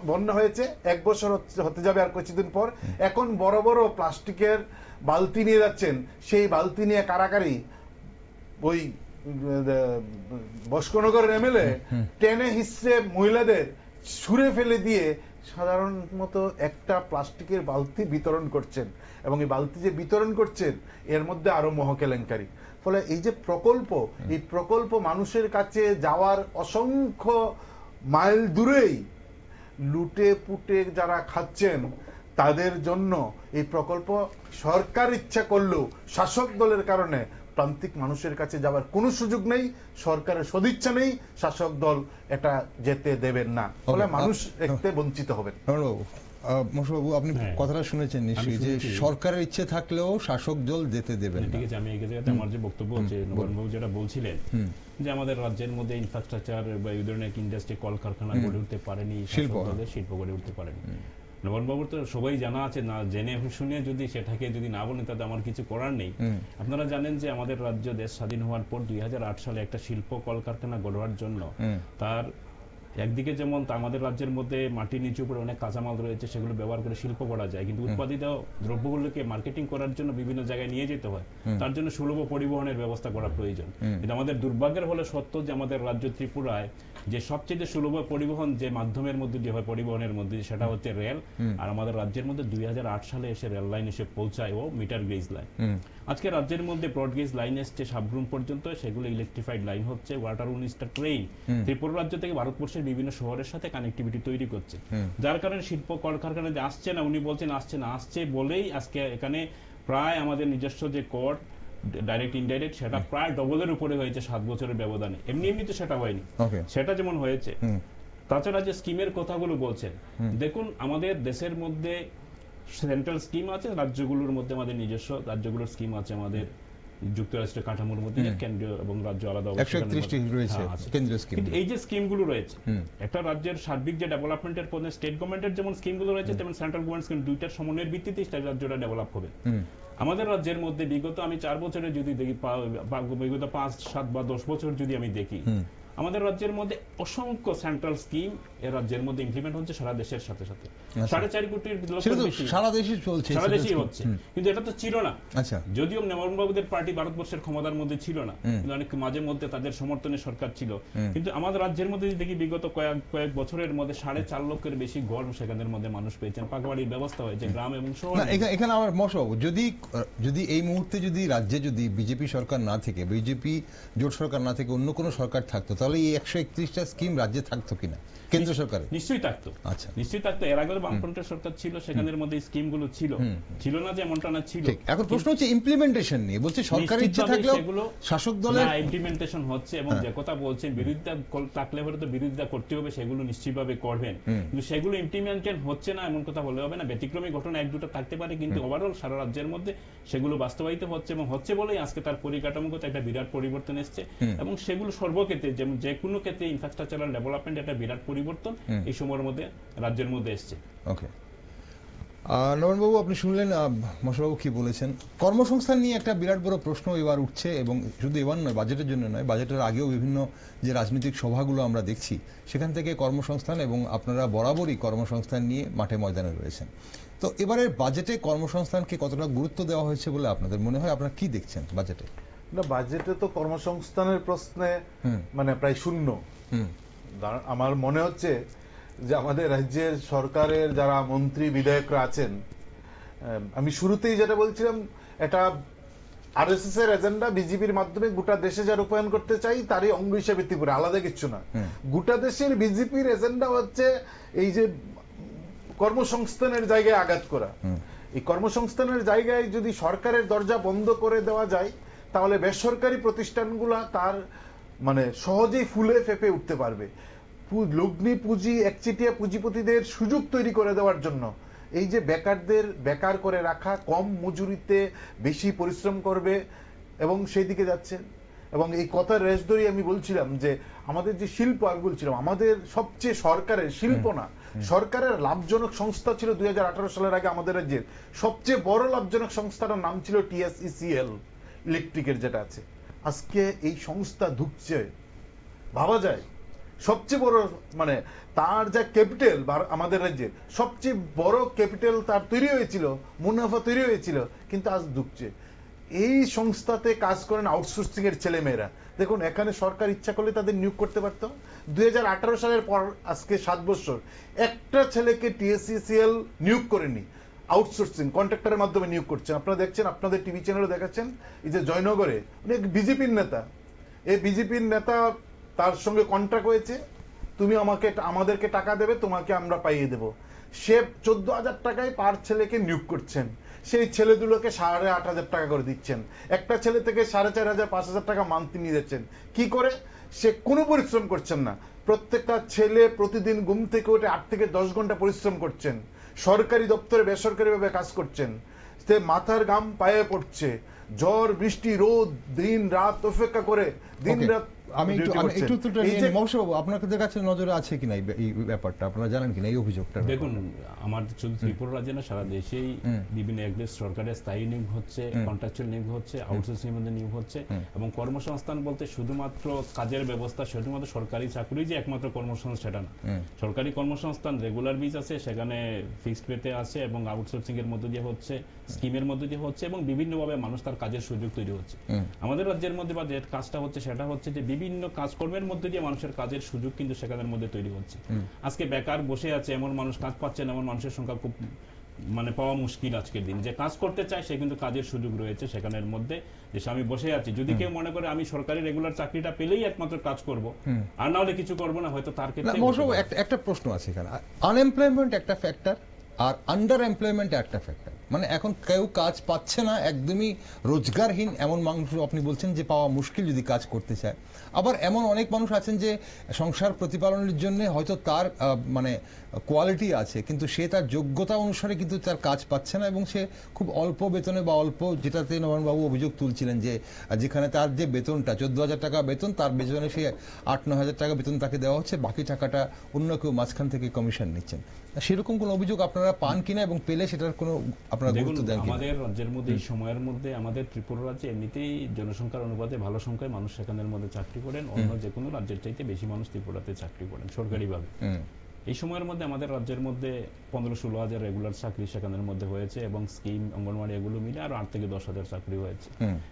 বন্যা হয়েছে? 1 বছর হতে যাবে আর কিছুদিন পর। এখন বড় বড় প্লাস্টিকের বালতি নিয়ে যাচ্ছেন, সেই বালতি নিয়ে কারাকারি ওই বস্কনগরের এমএলএ টেনে হিসেবে মহিলাদের ছুঁড়ে ফেলে দিয়ে সাধারণ মতো একটা প্লাস্টিকের বালতি বিতরণ করছেন, এবং এই বালতি যে বিতরণ করছেন এর মধ্যে আরো মহাকেলেঙ্কারি। ফলে এই যে প্রকল্প, এই প্রকল্প মানুষের কাছে যাওয়ার অসংখ্য মাইল দূরেই লুটে পুটে যারা খাচ্ছেন তাদের জন্য এই প্রকল্প সরকার ইচ্ছা করলেও শাসক দলের কারণে প্রান্তিক মানুষের কাছে যাওয়ার কোনো সুযোগ নেই, সরকারের সদিচ্ছা নেই, শাসক দল এটা যেতে দেবেন না, ফলে মানুষ একতে বঞ্চিত হবেন। মোশাররফ বাবু, আপনি কথাটা শুনেছেন নিশ্চয়ই, যে সরকারের ইচ্ছে থাকলেও শাসক দল যেতে দেবেন না। ঠিক আছে, আমি এই জায়গাতে আমার যে বক্তব্য হচ্ছে, নবায়নবাবু যেটা বলছিলেন যে আমাদের রাজ্যের মধ্যে ইনফ্রাস্ট্রাকচার বা এই ধরনের ইন্ডাস্ট্রি, কলকারখানা গড়ে উঠতে পারেনি, শিল্প গড়ে উঠতে পারেনি। নবায়নবাবুর তো সবাই জানা আছে, না জেনে শুনে যদি সেটাকে যদি না বলেন তাতে আমার কিছু করার নেই। আপনারা জানেন যে আমাদের রাজ্য দেশ স্বাধীন হওয়ার পর 2008 সালে একটা শিল্প কলকারখানা গড়ার জন্য তার একদিকে যেমন আমাদের রাজ্যের মধ্যে মাটির নিচু উপরে অনেক কাঁচামাল রয়েছে, সেগুলো ব্যবহার করে শিল্প করা যায়, কিন্তু উৎপাদিত দ্রব্যগুলোকে মার্কেটিং করার জন্য বিভিন্ন জায়গায় নিয়ে যেতে হয়, তার জন্য সুলভ পরিবহনের ব্যবস্থা করা প্রয়োজন। কিন্তু আমাদের দুর্ভাগ্যের হলে সত্য যে আমাদের রাজ্য ত্রিপুরায় যে সবচেয়ে সুলভ পরিবহন যে মাধ্যমের মধ্যে দিয়ে হয়, পরিবহনের মধ্যে, সেটা হচ্ছে রেল। আর আমাদের রাজ্যের মধ্যে 2008 সালে এসে রেল লাইন এসে পৌঁছায়, ও মিটার গেজ লাইন। আজকে রাজ্যের মধ্যে ব্রড গেজ লাইন এসছে সাবরুম পর্যন্ত, সেগুলো ইলেকট্রিফাইড লাইন হচ্ছে। ওয়াটার 19টা ট্রেন ত্রিপুরা রাজ্য থেকে ভারতবর্ষের বাংলাদেশের বিভিন্ন শহরের সাথে কানেক্টিভিটি তৈরি করছে, যার কারণে শিল্প কলকারখানা যে আসছে না, উনি বলছেন আসছে বলেই আজকে এখানে প্রায় আমাদের নিজস্ব যে কর ডাইরেক্ট ইনডাইরেক্ট সেটা প্রায় ডবলের উপরে হয়েছে 7 বছরের ব্যবধানে। এমনি তো সেটা হয়নি, সেটা যেমন হয়েছে। তাছাড়া যে স্কিমের কথাগুলো বলছেন, দেখুন আমাদের দেশের মধ্যে সেন্ট্রাল স্কিম আছে, রাজ্যগুলোর মধ্যে আমাদের নিজস্ব রাজ্যগুলোর স্কিম আছে, আমাদের যুক্তরাষ্ট্রের কাঠামোর মধ্যে কেন্দ্রীয় এবং রাজ্য আলাদা কিন্তু এই যে স্কিমগুলো রয়েছে, একটা রাজ্যের সার্বিক যে ডেভেলপমেন্টের পথে স্টেট গভর্নমেন্টের যেমন স্কিমগুলো রয়েছে, তেমন সেন্ট্রাল গভর্নমেন্ট স্কিম, দুইটার সমন্বয়ের ভিত্তিতে রাজ্যটা ডেভেলপ হবে। আমাদের রাজ্যের মধ্যে বিগত আমি 4 বছরে যদি দেখি, বিগত 5, 7 বা 10 বছর যদি আমি দেখি, আমাদের রাজ্যের মধ্যে অসংখ্য সেন্ট্রাল স্কিম এর রাজ্যের মধ্যে ইমপ্লিমেন্ট হচ্ছে সারা দেশের সাথে সাথে। 4.5 কোটির সারা দেশে চলছে, সারা দেশেই হচ্ছে, কিন্তু এটা তো ছিল না। যদিও নবমবাবুদের পার্টি ভারতবর্ষের ক্ষমতার মধ্যে ছিল না, কিন্তু অনেক মাঝে মধ্যে তাদের সমর্থনে সরকার ছিল, কিন্তু আমাদের রাজ্যের মধ্যে দেখি বিগত কয়েক বছরের মধ্যে 4.5 লক্ষের বেশি ঘর সেখানের মধ্যে মানুষ পেয়েছেন, পাকাবাড়ির ব্যবস্থা হয়েছে গ্রাম এবং শহর। এখানে আমার মশাব, যদি এই মুহূর্তে যদি রাজ্যে যদি বিজেপি সরকার না থেকে, বিজেপি জোট সরকার না থেকে অন্য কোনো সরকার থাকতো, তাহলে এই 131টা স্কিম রাজ্যে থাকতো কিনা কেন্দ্র সরকারে? নিশ্চয়ই থাকতো। আচ্ছা, নিশ্চয়ই থাকতো। এর আগে বামফ্রন্টের সরকার ছিল, সেখানের মধ্যে স্কিম গুলো ছিল না যে এমনটা না ছিল। এখন প্রশ্ন হচ্ছে ইমপ্লিমেন্টেশন নিয়ে। বলছে সরকারের ইচ্ছা থাকলেও শাসক দলের ইমপ্লিমেন্টেশন হচ্ছে, এবং যে কথা বলছেন বিরোধিতা থাকলে হয়তো বিরোধিতা করতে হবে, সেগুলো নিশ্চয়ইভাবে করবেন, কিন্তু সেগুলো ইমপ্লিমেন্টেশন হচ্ছে না এমন কথা বলে হবে না। ব্যতিক্রমী ঘটনা 1-2টা থাকতে পারে, কিন্তু ওভারঅল সারা রাজ্যের মধ্যে সেগুলো বাস্তবায়িত হচ্ছে, এবং হচ্ছে বলেই আজকে তার পরিকাঠামোগত একটা বিরাট পরিবর্তন এসছে, এবং সেগুলো সর্বক্ষেত্রে যেমন যে কোনো ক্ষেত্রে ইনফ্রাস্ট্রাকচারাল ডেভেলপমেন্ট একটা বিরাট পরিবর্তন এই সময়ের মধ্যে রাজ্যের মধ্যে এসছে। ওকে, নবনবাবু আপনি শুনলেন মশাবাবু কি বলেছেন। কর্মসংস্থান নিয়ে একটা বিরাট বড় প্রশ্ন এবার উঠছে, এবং শুধু এবার নয়, বাজেটের জন্য নয়, বাজেটের আগেও বিভিন্ন যে রাজনৈতিক সভাগুলো আমরা দেখছি, সেখান থেকে কর্মসংস্থান, এবং আপনারা বরাবরই কর্মসংস্থান নিয়ে মাঠে ময়দানে রয়েছেন। তো এবারের বাজেটে কর্মসংস্থানকে কতটা গুরুত্ব দেওয়া হয়েছে বলে আপনাদের মনে হয়? আপনারা কি দেখছেন বাজেটে? না, বাজেটে তো কর্মসংস্থানের প্রশ্নে মানে প্রায় শূন্য। আমার মনে হচ্ছে যে আমাদের রাজ্যের সরকারের যারা মন্ত্রী বিধায়করা আছেন, আমি শুরুতেই যেটা বলছিলাম, এটা আরএসএস এর এজেন্ডা বিজেপির মাধ্যমে গোটা দেশে যা রূপায়ণ করতে চাই তারই অঙ্গ হিসেবে ত্রিপুরা, আলাদা কিছু না। গোটা দেশের বিজেপির এজেন্ডা হচ্ছে এই যে কর্মসংস্থানের জায়গায় আঘাত করা। এই কর্মসংস্থানের জায়গায় যদি সরকারের দরজা বন্ধ করে দেওয়া যায়, তাহলে বেসরকারি প্রতিষ্ঠানগুলা তার মানে সহজেই ফুলে ফেপে উঠতে পারবে। লগ্নি পুঁজি, একচেটিয়া পুঁজিপতিদের সুযোগ তৈরি করে দেওয়ার জন্য এই যে বেকারদের বেকার করে রাখা, কম মজুরিতে বেশি পরিশ্রম করবে, এবং সেই দিকে যাচ্ছে। এবং এই কথার রেশ ধরে আমি বলছিলাম যে আমাদের যে শিল্প, আমি বলছিলাম আমাদের সবচেয়ে সরকারের শিল্প না, সরকারের লাভজনক সংস্থা ছিল 2018 সালের আগে আমাদের রাজ্যের সবচেয়ে বড় লাভজনক সংস্থাটার নাম ছিল TSECL ইলেকট্রিকের, যেটা আছে। আজকে এই সংস্থা ঢুকছে, ভাবা যায় সবচেয়ে বড় মানে তার যা ক্যাপিটাল আমাদের রাজ্যের সবচেয়ে বড় ক্যাপিটাল তার তৈরি হয়েছিল, মুনাফা তৈরি হয়েছিল, কিন্তু আজ ঢুকছে। এই সংস্থাতে কাজ করেন আউটসোর্সিং এর ছেলেমেয়েরা। দেখুন, এখানে সরকার ইচ্ছা করলে তাদের নিয়োগ করতে পারত। 2018 সালের পর আজকে 7 বছর একটা ছেলেকে TSECL নিয়োগ করেনি, আউটসোর্সিং কন্ট্রাক্টরের মাধ্যমে নিয়োগ করছেন। আপনারা দেখছেন, আপনাদের টিভি চ্যানেলে দেখাচ্ছেন, এই যে জয়নগরে উনি এক বিজেপির নেতা, এই বিজেপির নেতা তার সঙ্গে কন্ট্রাক্ট হয়েছে, তুমি আমাদেরকে টাকা দেবে, তোমাকে আমরা পাইয়ে দেব। সে 14,000 টাকায় পার ছেলেকে নিয়োগ করছেন, সেই ছেলেগুলোকে 8,500 টাকা করে দিচ্ছেন। একটা ছেলে থেকে 4,500 5,000 টাকা মান্থলি নিয়ে যাচ্ছেন। কি করে? সে কোনো পরিশ্রম করছেন না। প্রত্যেকটা ছেলে প্রতিদিন ঘুম থেকে উঠে 8 থেকে 10 ঘন্টা পরিশ্রম করছেন, সরকারি দপ্তরে বেসরকারি ভাবে কাজ করছেন। সে মাথার ঘাম পায়ে পড়ছে, ঝড় বৃষ্টি রোদ দিন রাত অপেক্ষা করে দিন রাত। আমি একটু উত্তরটা নিয়ে নিই। মহসিনবাবু, আপনাদের কাছে নজরে আছে কিনা এই ব্যাপারটা? আপনারা জানেন কিনা এই অভিযোগটা? দেখুন, আমার শুধু ত্রিপুরা রাজ্যে না, সারা দেশেই বিভিন্ন সরকারের স্থায়ী নিয়োগ হচ্ছে, কন্ট্রাকচুয়াল নিয়োগ হচ্ছে, আউটসোর্সিং এর মধ্যে নিয়োগ হচ্ছে, এবং কর্মসংস্থান বলতে শুধুমাত্র কাজের ব্যবস্থা, শুধুমাত্র সরকারি চাকরি যে একমাত্র কর্মসংস্থান সেটা না। সরকারি কর্মসংস্থান রেগুলার বেজ আছে, সেখানে ফিক্সড পেতে আছে, এবং আউটসোর্সিং এর মধ্যে দিয়ে হচ্ছে, স্কিমের মধ্যে দিয়ে হচ্ছে, এবং বিভিন্নভাবে মানুষ তার কাজের সুযোগ তৈরি হচ্ছে। আমাদের রাজ্যের মধ্যে বা যে কাজটা হচ্ছে সেটা হচ্ছে যে বিভিন্ন কাজকর্মের মধ্যে দিয়ে মানুষের কাজের সুযোগ কিন্তু সেখানের মধ্যে তৈরি হচ্ছে। আজকে বেকার বসে আছে এমন মানুষ, কাজ পাচ্ছে না এমন মানুষের সংখ্যা খুব মানে পাওয়া মুশকিল আজকের দিন। যে কাজ করতে চায় সে কিন্তু কাজের সুযোগ রয়েছে সেখানের মধ্যে, যে আমি বসে আছি, যদি কেউ মনে করে আমি সরকারি রেগুলার চাকরিটা পেলেই একমাত্র কাজ করব আর না হলে কিছু করব না, হয়তো তার ক্ষেত্রে একটা প্রশ্ন আছে এখানে। আনএমপ্লয়মেন্ট একটা ফ্যাক্টর আর আন্ডার এমপ্লয়মেন্ট একটা ফ্যাক্টর। মানে এখন কেউ কাজ পাচ্ছে না, একদমই রোজগারহীন এমন মানুষ আপনি বলছেন যে পাওয়া মুশকিল যদি কাজ করতে চায়। আবার এমন অনেক মানুষ আছেন যে সংসার প্রতিপালনের জন্য হয়তো তার মানে কোয়ালিটি আছে, কিন্তু সে তার যোগ্যতা অনুসারে কিন্তু তার কাজ পাচ্ছে না, এবং সে খুব অল্প বেতনে বা অল্প, যেটাতে নবায়নবাবু অভিযোগ তুলছিলেন যে যেখানে তার যে বেতনটা 14,000 টাকা বেতন, তার বেতনে সে 8-9 হাজার টাকা বেতন তাকে দেওয়া হচ্ছে, বাকি টাকাটা অন্য কেউ মাঝখান থেকে কমিশন নিচ্ছেন। সেরকম কোন অভিযোগ আপনারা পান কিনা, এবং পেলে সেটার কোনো আপনারা গুরুত্ব দেন কিনা? আমাদের রাজ্যের মধ্যে এই সময়ের মধ্যে আমাদের ত্রিপুরা রাজ্যে এমনিতেই জনসংখ্যার অনুপাতে ভালো সংখ্যায় মানুষ সেখানের মধ্যে চাকরি করেন, অন্য যে কোনো রাজ্যের চাইতে বেশি মানুষ ত্রিপুরাতে চাকরি করেন সরকারিভাবে। এই সময়ের মধ্যে আমাদের রাজ্যের মধ্যে 15-16 হাজার রেগুলার চাকরি সেখানের মধ্যে হয়েছে, এবং স্কিম, অঙ্গনওয়াড়ি এগুলো মিলে আরো 8 থেকে 10 হাজার চাকরি হয়েছে,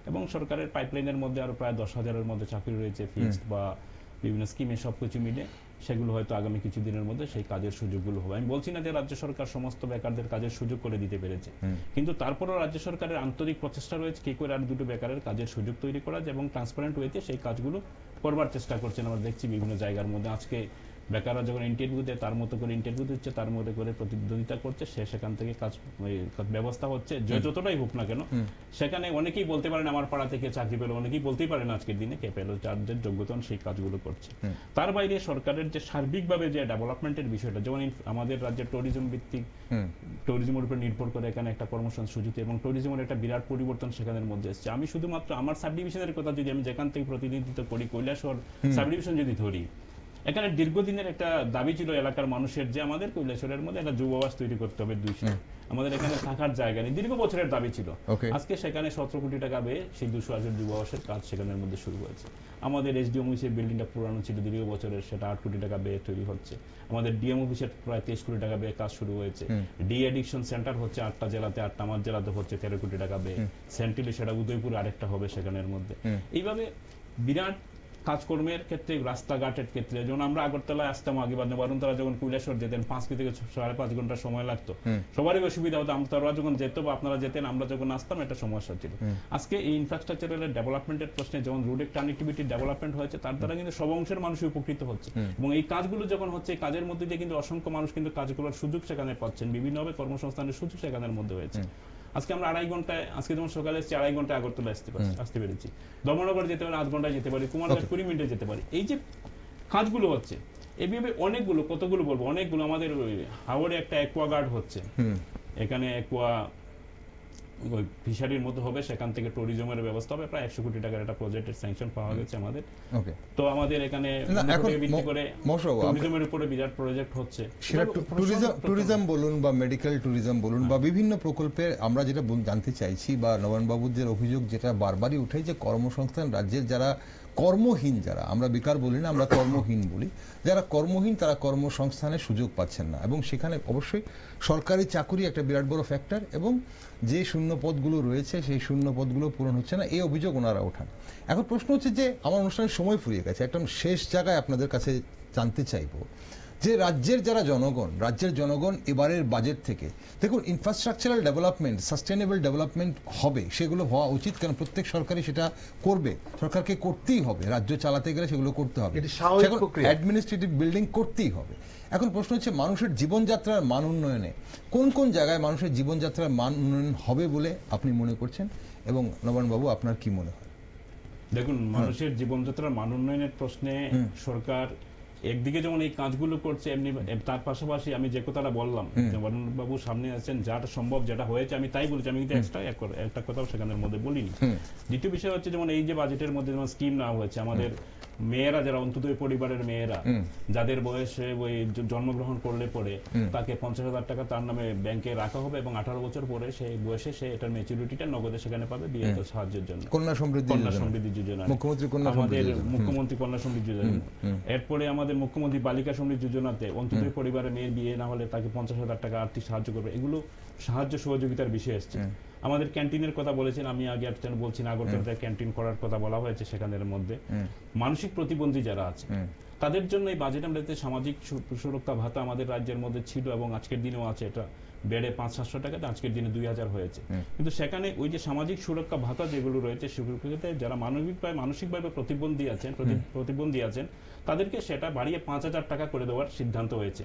এবং সরকারের পাইপলাইনের মধ্যে আরো প্রায় 10 হাজারের মধ্যে চাকরি রয়েছে ফিক্সড বা বিভিন্ন স্কিমে, সবকিছু মিলে সেগুলো হয়তো আগামী কিছুদিনের মধ্যে সেই কাজের সুযোগগুলো হবে। আমি বলছি না যে রাজ্য সরকার সমস্ত বেকারদের কাজের সুযোগ করে দিতে পেরেছে, কিন্তু তারপরও রাজ্য সরকারের আন্তরিক প্রচেষ্টা রয়েছে কি করে আর দুটো বেকারের কাজের সুযোগ তৈরি করা যায়, এবং ট্রান্সপারেন্ট ওয়েতে সেই কাজগুলো করবার চেষ্টা করছেন। আমরা দেখছি বিভিন্ন জায়গার মধ্যে আজকে বেকাররা যখন ইন্টারভিউ দেয় তার মতো করে ইন্টারভিউ দিচ্ছে, তার মতো করে প্রতিদ্বন্দ্বিতা করছে, সে সেখান থেকে কাজ ব্যবস্থা হচ্ছে যতটাই হোক না কেন। সেখানে অনেকেই বলতে পারেন আমার পাড়া থেকে চাকরি পেল, অনেকেই বলতেই পারেন আজকের দিনে কে পেল, যাদের যোগ্যতা সেই কাজগুলো করছে। তার বাইরে সরকারের যে সার্বিকভাবে যে ডেভেলপমেন্টের বিষয়টা, যেমন আমাদের রাজ্যের ট্যুরিজম ভিত্তিক, ট্যুরিজমের উপর নির্ভর করে এখানে একটা কর্মসংস্থান সুযোগ, এবং ট্যুরিজমের একটা বিরাট পরিবর্তন সেখানের মধ্যে এসেছে। আমি শুধুমাত্র আমার সাব ডিভিশনের কথা যদি আমি যেখান থেকে প্রতিনিধিত্ব করি, কৈলাসহর সাব ডিভিশন যদি ধরি, এখানে দীর্ঘদিনের একটা দাবি ছিল এলাকার মানুষের যে আমাদের কৈলাসহরের মধ্যে একটা যুবাবাস তৈরি করতে হবে 200, আমাদের এখানে থাকার জায়গা নেই, দীর্ঘ বছরের দাবি ছিল। আজকে সেখানে 17 কোটি টাকা ব্যয়ে সেই 200 আসন যুবাবাসের কাজ সেখানের মধ্যে শুরু হয়েছে। আমাদের এসডিএম অফিসের বিল্ডিংটা পুরানো ছিল দীর্ঘ বছরের, সেটা 8 কোটি টাকা ব্যয়ে তৈরি হচ্ছে। আমাদের ডিএম অফিসের প্রায় 23 কোটি টাকা ব্যয়ে কাজ শুরু হয়েছে। ডি এডিকশন সেন্টার হচ্ছে 8টা জেলাতে, 8টা আমার জেলাতে হচ্ছে 13 কোটি টাকা ব্যয়ে। সেন্ট্রালি সেটা উদয়পুরে আরেকটা হবে সেখানের মধ্যে। এইভাবে বিরাট কাজকর্মের ক্ষেত্রে, রাস্তাঘাটের ক্ষেত্রে, যেমন আমরা আগরতলায় আসতাম আগে, বা বারুণতলা যখন কৈলাসহর যেতেন 5 থেকে 5.5 ঘন্টা সময় লাগতো, সবারই অসুবিধা হতো। আমরা যখন যেত বা আপনারা যেতেন, আমরা যখন আসতাম একটা সমস্যা ছিল। আজকে এই ইনফ্রাস্ট্রাকচারাল ডেভেলপমেন্টের প্রশ্নে যেমন রোডের কানেক্টিভিটি ডেভেলপমেন্ট হয়েছে, তার দ্বারা কিন্তু সব অংশের মানুষ উপকৃত হচ্ছে, এবং এই কাজগুলো যখন হচ্ছে, এই কাজের মধ্যে দিয়ে কিন্তু অসংখ্য মানুষ কিন্তু কাজ করার সুযোগ সেখানে পাচ্ছেন, বিভিন্নভাবে কর্মসংস্থানের সুযোগ সেখানের মধ্যে হয়েছে। আজকে আমরা 2.5 ঘন্টায়, আজকে যেমন সকালে এসেছি 2.5 ঘন্টায় আগরতলা আসতে পেরেছি, দমনগর যেতে পারি 8 ঘন্টায় যেতে পারি, কুমারঘাট 20 মিনিটে যেতে পারি। এই যে কাজগুলো হচ্ছে, এইভাবে অনেকগুলো, কতগুলো বলবো, অনেকগুলো। আমাদের হাওড়ে একটা অ্যাকোয়াগার্ড হচ্ছে, এখানে অ্যাকোয়া ফিশারির মতো হবে, সেখান থেকে ট্যুরিজমের ব্যবস্থা হবে, প্রায় 100 কোটি টাকার একটা প্রজেক্টের স্যাংশন পাওয়া গেছে আমাদের। তো আমাদের এখানে ভিত্তি করে ট্যুরিজমের উপরে বিরাট প্রজেক্ট হচ্ছে, সেটা ট্যুরিজম বলুন বা মেডিকেল ট্যুরিজম বলুন বা বিভিন্ন প্রকল্পে। আমরা যেটা জানতে চাইছি, বা নবায়নবাবুর যে অভিযোগ যেটা বারবারই উঠে, যে কর্মসংস্থান রাজ্যের যারা কর্মহীন, যারা আমরা বেকার বলি না, আমরা কর্মহীন বলি, যারা কর্মহীন তারা কর্মসংস্থানের সুযোগ পাচ্ছেন না, এবং সেখানে অবশ্যই সরকারি চাকুরি একটা বিরাট বড় ফ্যাক্টর, এবং যে শূন্য পদগুলো রয়েছে সেই শূন্য পদগুলো পূরণ হচ্ছে না, এই অভিযোগ ওনারা ওঠান। এখন প্রশ্ন হচ্ছে যে আমার অনুষ্ঠানের সময় ফুরিয়ে গেছে, একদম শেষ জায়গায় আপনাদের কাছে জানতে চাইবো যে রাজ্যের জনগণ এবারের বাজেট থেকে, দেখুন ইনফ্রাস্ট্রাকচারাল ডেভেলপমেন্ট, সাস্টেনেবল ডেভেলপমেন্ট হবে, সেগুলো হওয়া উচিত, কারণ প্রত্যেক সরকারই সেটা করবে, সরকারকে করতেই হবে, রাজ্য চালাতে গেলে সেগুলো করতে হবে, অ্যাডমিনিস্ট্রেটিভ বিল্ডিং করতেই হবে। এখন প্রশ্ন হচ্ছে মানুষের জীবনযাত্রার মান উন্নয়নে কোন কোন জায়গায় মানুষের জীবনযাত্রার মান উন্নয়ন হবে বলে আপনি মনে করছেন, এবং নবায়নবাবু আপনার কি মনে হয়? দেখুন, মানুষের জীবনযাত্রার মান উন্নয়নের প্রশ্নে সরকার একদিকে যেমন এই কাজগুলো করছে, এমনি তার পাশাপাশি আমি যে কথাটা বললাম, বাবু সামনে আছেন, যাটা সম্ভব, যেটা হয়েছে আমি তাই বলেছি, আমি কিন্তু এক্সট্রা একটা কথাও সেখানের মধ্যে বলিনি। দ্বিতীয় বিষয় হচ্ছে, যেমন এই যে বাজেটের মধ্যে যেমন স্কিম নেওয়া হয়েছে, আমাদের মেয়েরা যারা অন্তত পরিবারের মেয়েরা, যাদের বয়সে ওই জন্মগ্রহণ করলে পরে তাকে 50,000 টাকা তার নামে ব্যাংকে রাখা হবে, এবং 18 বছর পরে সেই বয়সে সে এটার ম্যাচুরিটিটা নগদে সেখানে পাবে বিয়েতে সাহায্যের জন্য, কন্যা সমৃদ্ধি যোজনা, আমাদের মুখ্যমন্ত্রী কন্যা সমৃদ্ধি যোজনা। এরপরে আমাদের মুখ্যমন্ত্রী বালিকা সমৃদ্ধি যোজনাতে অন্তত পরিবারের মেয়ের বিয়ে না হলে তাকে 50,000 টাকা আর্থিক সাহায্য করবে। এগুলো সাহায্য সহযোগিতার বিষয় এসছে। আমাদের ক্যান্টিনের কথা বলেছেন, আমি আগে বলছি না, আগরতলাতে ক্যান্টিন করার কথা বলা হয়েছে। সেখানের মধ্যে মানসিক প্রতিবন্ধী যারা আছে তাদের জন্য এই বাজেট আমরা সামাজিক সুরক্ষা ভাতা আমাদের রাজ্যের মধ্যে ছিল এবং আজকের দিনেও আছে, এটা বেড়ে 500-700 টাকাতে আজকের দিনে 2000 হয়েছে। কিন্তু সেখানে ওই যে সামাজিক সুরক্ষা ভাতা যেগুলো রয়েছে সেগুলোতে যারা মানসিকভাবে প্রতিবন্ধী আছেন তাদেরকে সেটা বাড়িয়ে 5000 টাকা করে দেওয়ার সিদ্ধান্ত হয়েছে।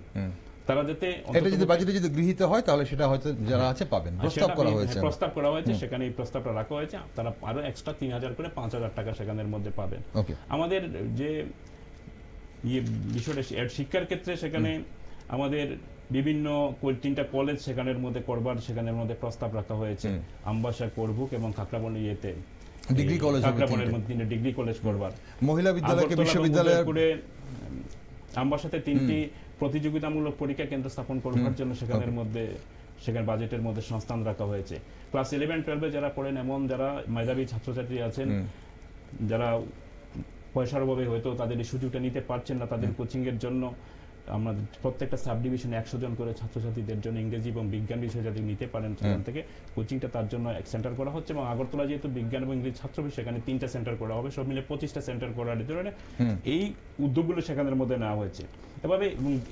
তারা যাতে এটা যদি বাজেটে যদি গৃহীত হয় তাহলে সেটা হয়তো যারা আছে পাবেন, প্রস্তাব করা হয়েছে, সেখানে এই প্রস্তাবটা রাখা হয়েছে, তারা আরো এক্সট্রা 3000 করে 5000 টাকা সেখানের মধ্যে পাবেন। আমাদের যে বিষয়টা শিক্ষার ক্ষেত্রে সেখানে আমাদের বিভিন্ন 3টা কলেজ সেখানের মধ্যে করবার সেখানের মধ্যে প্রস্তাব রাখা হয়েছে, আমবাসা, করবুক এবং কাকরাবন ইয়েতে ডিগ্রি কলেজ, কাকরাবনের মধ্যে 3টা ডিগ্রি কলেজ করবার, মহিলা বিদ্যালয়কে বিশ্ববিদ্যালয় করে আমবাসাতে 3টি প্রতিযোগিতামূলক পরীক্ষা কেন্দ্র স্থাপন করবার জন্য সেখানে বাজেটের মধ্যে সংস্থান রাখা হয়েছে। ক্লাস 11-12 যারা পড়েন এমন যারা মেধাবী ছাত্রছাত্রী আছেন, যারা পয়সার অভাবে হয়তো তাদের এই সুযোগটা নিতে পারছেন না, তাদের কোচিং এর জন্য আমরা প্রত্যেকটা সাব ডিভিশনে 100 জন করে ছাত্রছাত্রীদের জন্য ইংরেজি এবং বিজ্ঞান বিষয় যাতে নিতে পারেন সেখান থেকে কোচিংটা তার জন্য এক সেন্টার করা হচ্ছে। এবং আগরতলা যেহেতু বিজ্ঞান এবং ইংরেজি ছাত্র সেখানে 3টা সেন্টার করা হবে, সব মিলে 25টা সেন্টার করার জন্য এই উদ্যোগগুলো সেখানের মধ্যে নেওয়া হয়েছে। এভাবে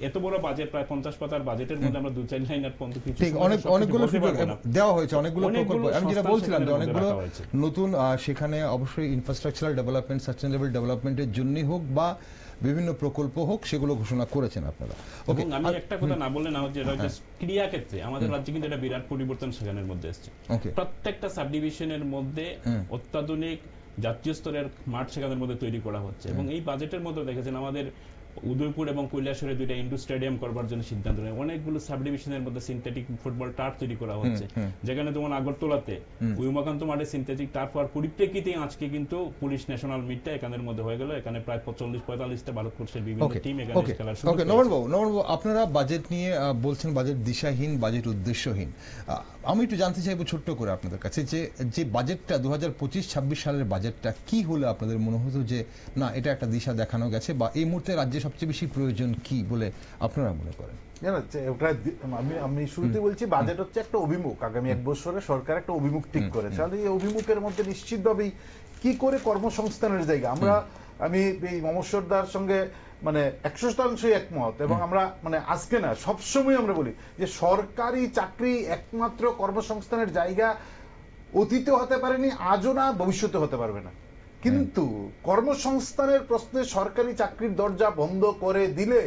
এত বড় বাজেট, প্রায় 50 পাতার বাজেটের মধ্যে আমরা 2-4 লাইনের পর্যন্ত কিছু অনেকগুলো সুযোগ দেওয়া হয়েছে, অনেকগুলো প্রকল্প। আমি যেটা বলছিলাম যে অনেকগুলো নতুন সেখানে অবশ্যই ইনফ্রাস্ট্রাকচারাল ডেভেলপমেন্ট, সাস্টেইনেবল ডেভেলপমেন্টের জন্যই হোক বা বিভিন্ন প্রকল্প হোক সেগুলো ঘোষণা করেছেন আপনারা। ওকে, আমি একটা কথা না বললে না হচ্ছে, এটা হচ্ছে ক্রিয়া ক্ষেত্রে আমাদের রাজ্যে কিন্তু এটা বিরাট পরিবর্তন সেখানের মধ্যে এসেছে। প্রত্যেকটা সাব ডিভিশনের মধ্যে অত্যাধুনিক জাতীয় স্তরের মাঠ সেখানের মধ্যে তৈরি করা হচ্ছে। এবং এই বাজেটের মধ্যে দেখেছেন আমাদের উদয়পুর এবং কৈলাসহরে 2টা ইনডোর স্টেডিয়াম করবার জন্য সিদ্ধান্ত নেয়। অনেকগুলো সাব ডিভিশনের মধ্যে সিনথেটিক ফুটবল টার্ফ তৈরি করা হচ্ছে, যেখানে যেমন আগরতলাতে উমাকান্ত মাঠে সিনথেটিক টার্ফ হওয়ার পরিপ্রেক্ষিতে আজকে কিন্তু পুলিশ ন্যাশনাল মিটটা এখানের মধ্যে হয়ে গেল। এখানে প্রায় 40-45টা ভারতবর্ষের বিভিন্ন টিম এখানে খেলার সুযোগ পেয়েছে। নমনবাবু, আপনারা বাজেট নিয়ে বলছেন বাজেট দিশাহীন, বাজেট উদ্দেশ্যহীন। আমি একটু জানতে চাইবো ছোট্ট করে আপনাদের কাছে যে বাজেটটা 2025-26 সালের বাজেটটা কি হলে আপনাদের মনে হতো যে না এটা একটা দিশা দেখানো গেছে, বা এই মুহূর্তে রাজ্যে সবচেয়ে বেশি প্রয়োজন কি বলে আপনারা মনে করেন? আমি শুরুতে বলছি বাজেট হচ্ছে একটা অভিমুখ, আগামী 1 বছরে সরকার একটা অভিমুখ ঠিক করেছে। এই অভিমুখের মধ্যে নিশ্চিতভাবেই কি করে কর্মসংস্থানের জায়গা, আমি এই মমস্বরদার সঙ্গে 100% একমত। এবং আমরা আজকে না, সবসময় আমরা বলি যে সরকারি চাকরি একমাত্র কর্মসংস্থানের জায়গা, অতীতে হতে পারেনি, আজও না, ভবিষ্যতে হতে পারবে না। কিন্তু কর্মসংস্থানের প্রশ্নে সরকারি চাকরির দরজা বন্ধ করে দিলে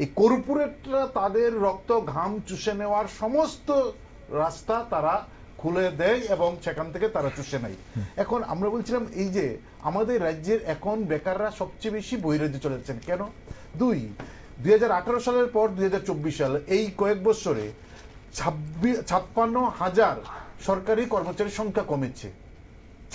এই কর্পোরেটরা তাদের রক্ত ঘাম চুষে নেওয়ার সমস্ত রাস্তা তারা খুলে দেয় এবং সেখান থেকে তারা চুষে নেয়। এখন আমরা বলছিলাম এই যে আমাদের রাজ্যের এখন বেকাররা সবচেয়ে বেশি বহিরাজ্যে চলে যাচ্ছেন কেন? 2018 সালের পর 2024 সাল, এই কয়েক বছরে 56,000 সরকারি কর্মচারীর সংখ্যা কমেছে।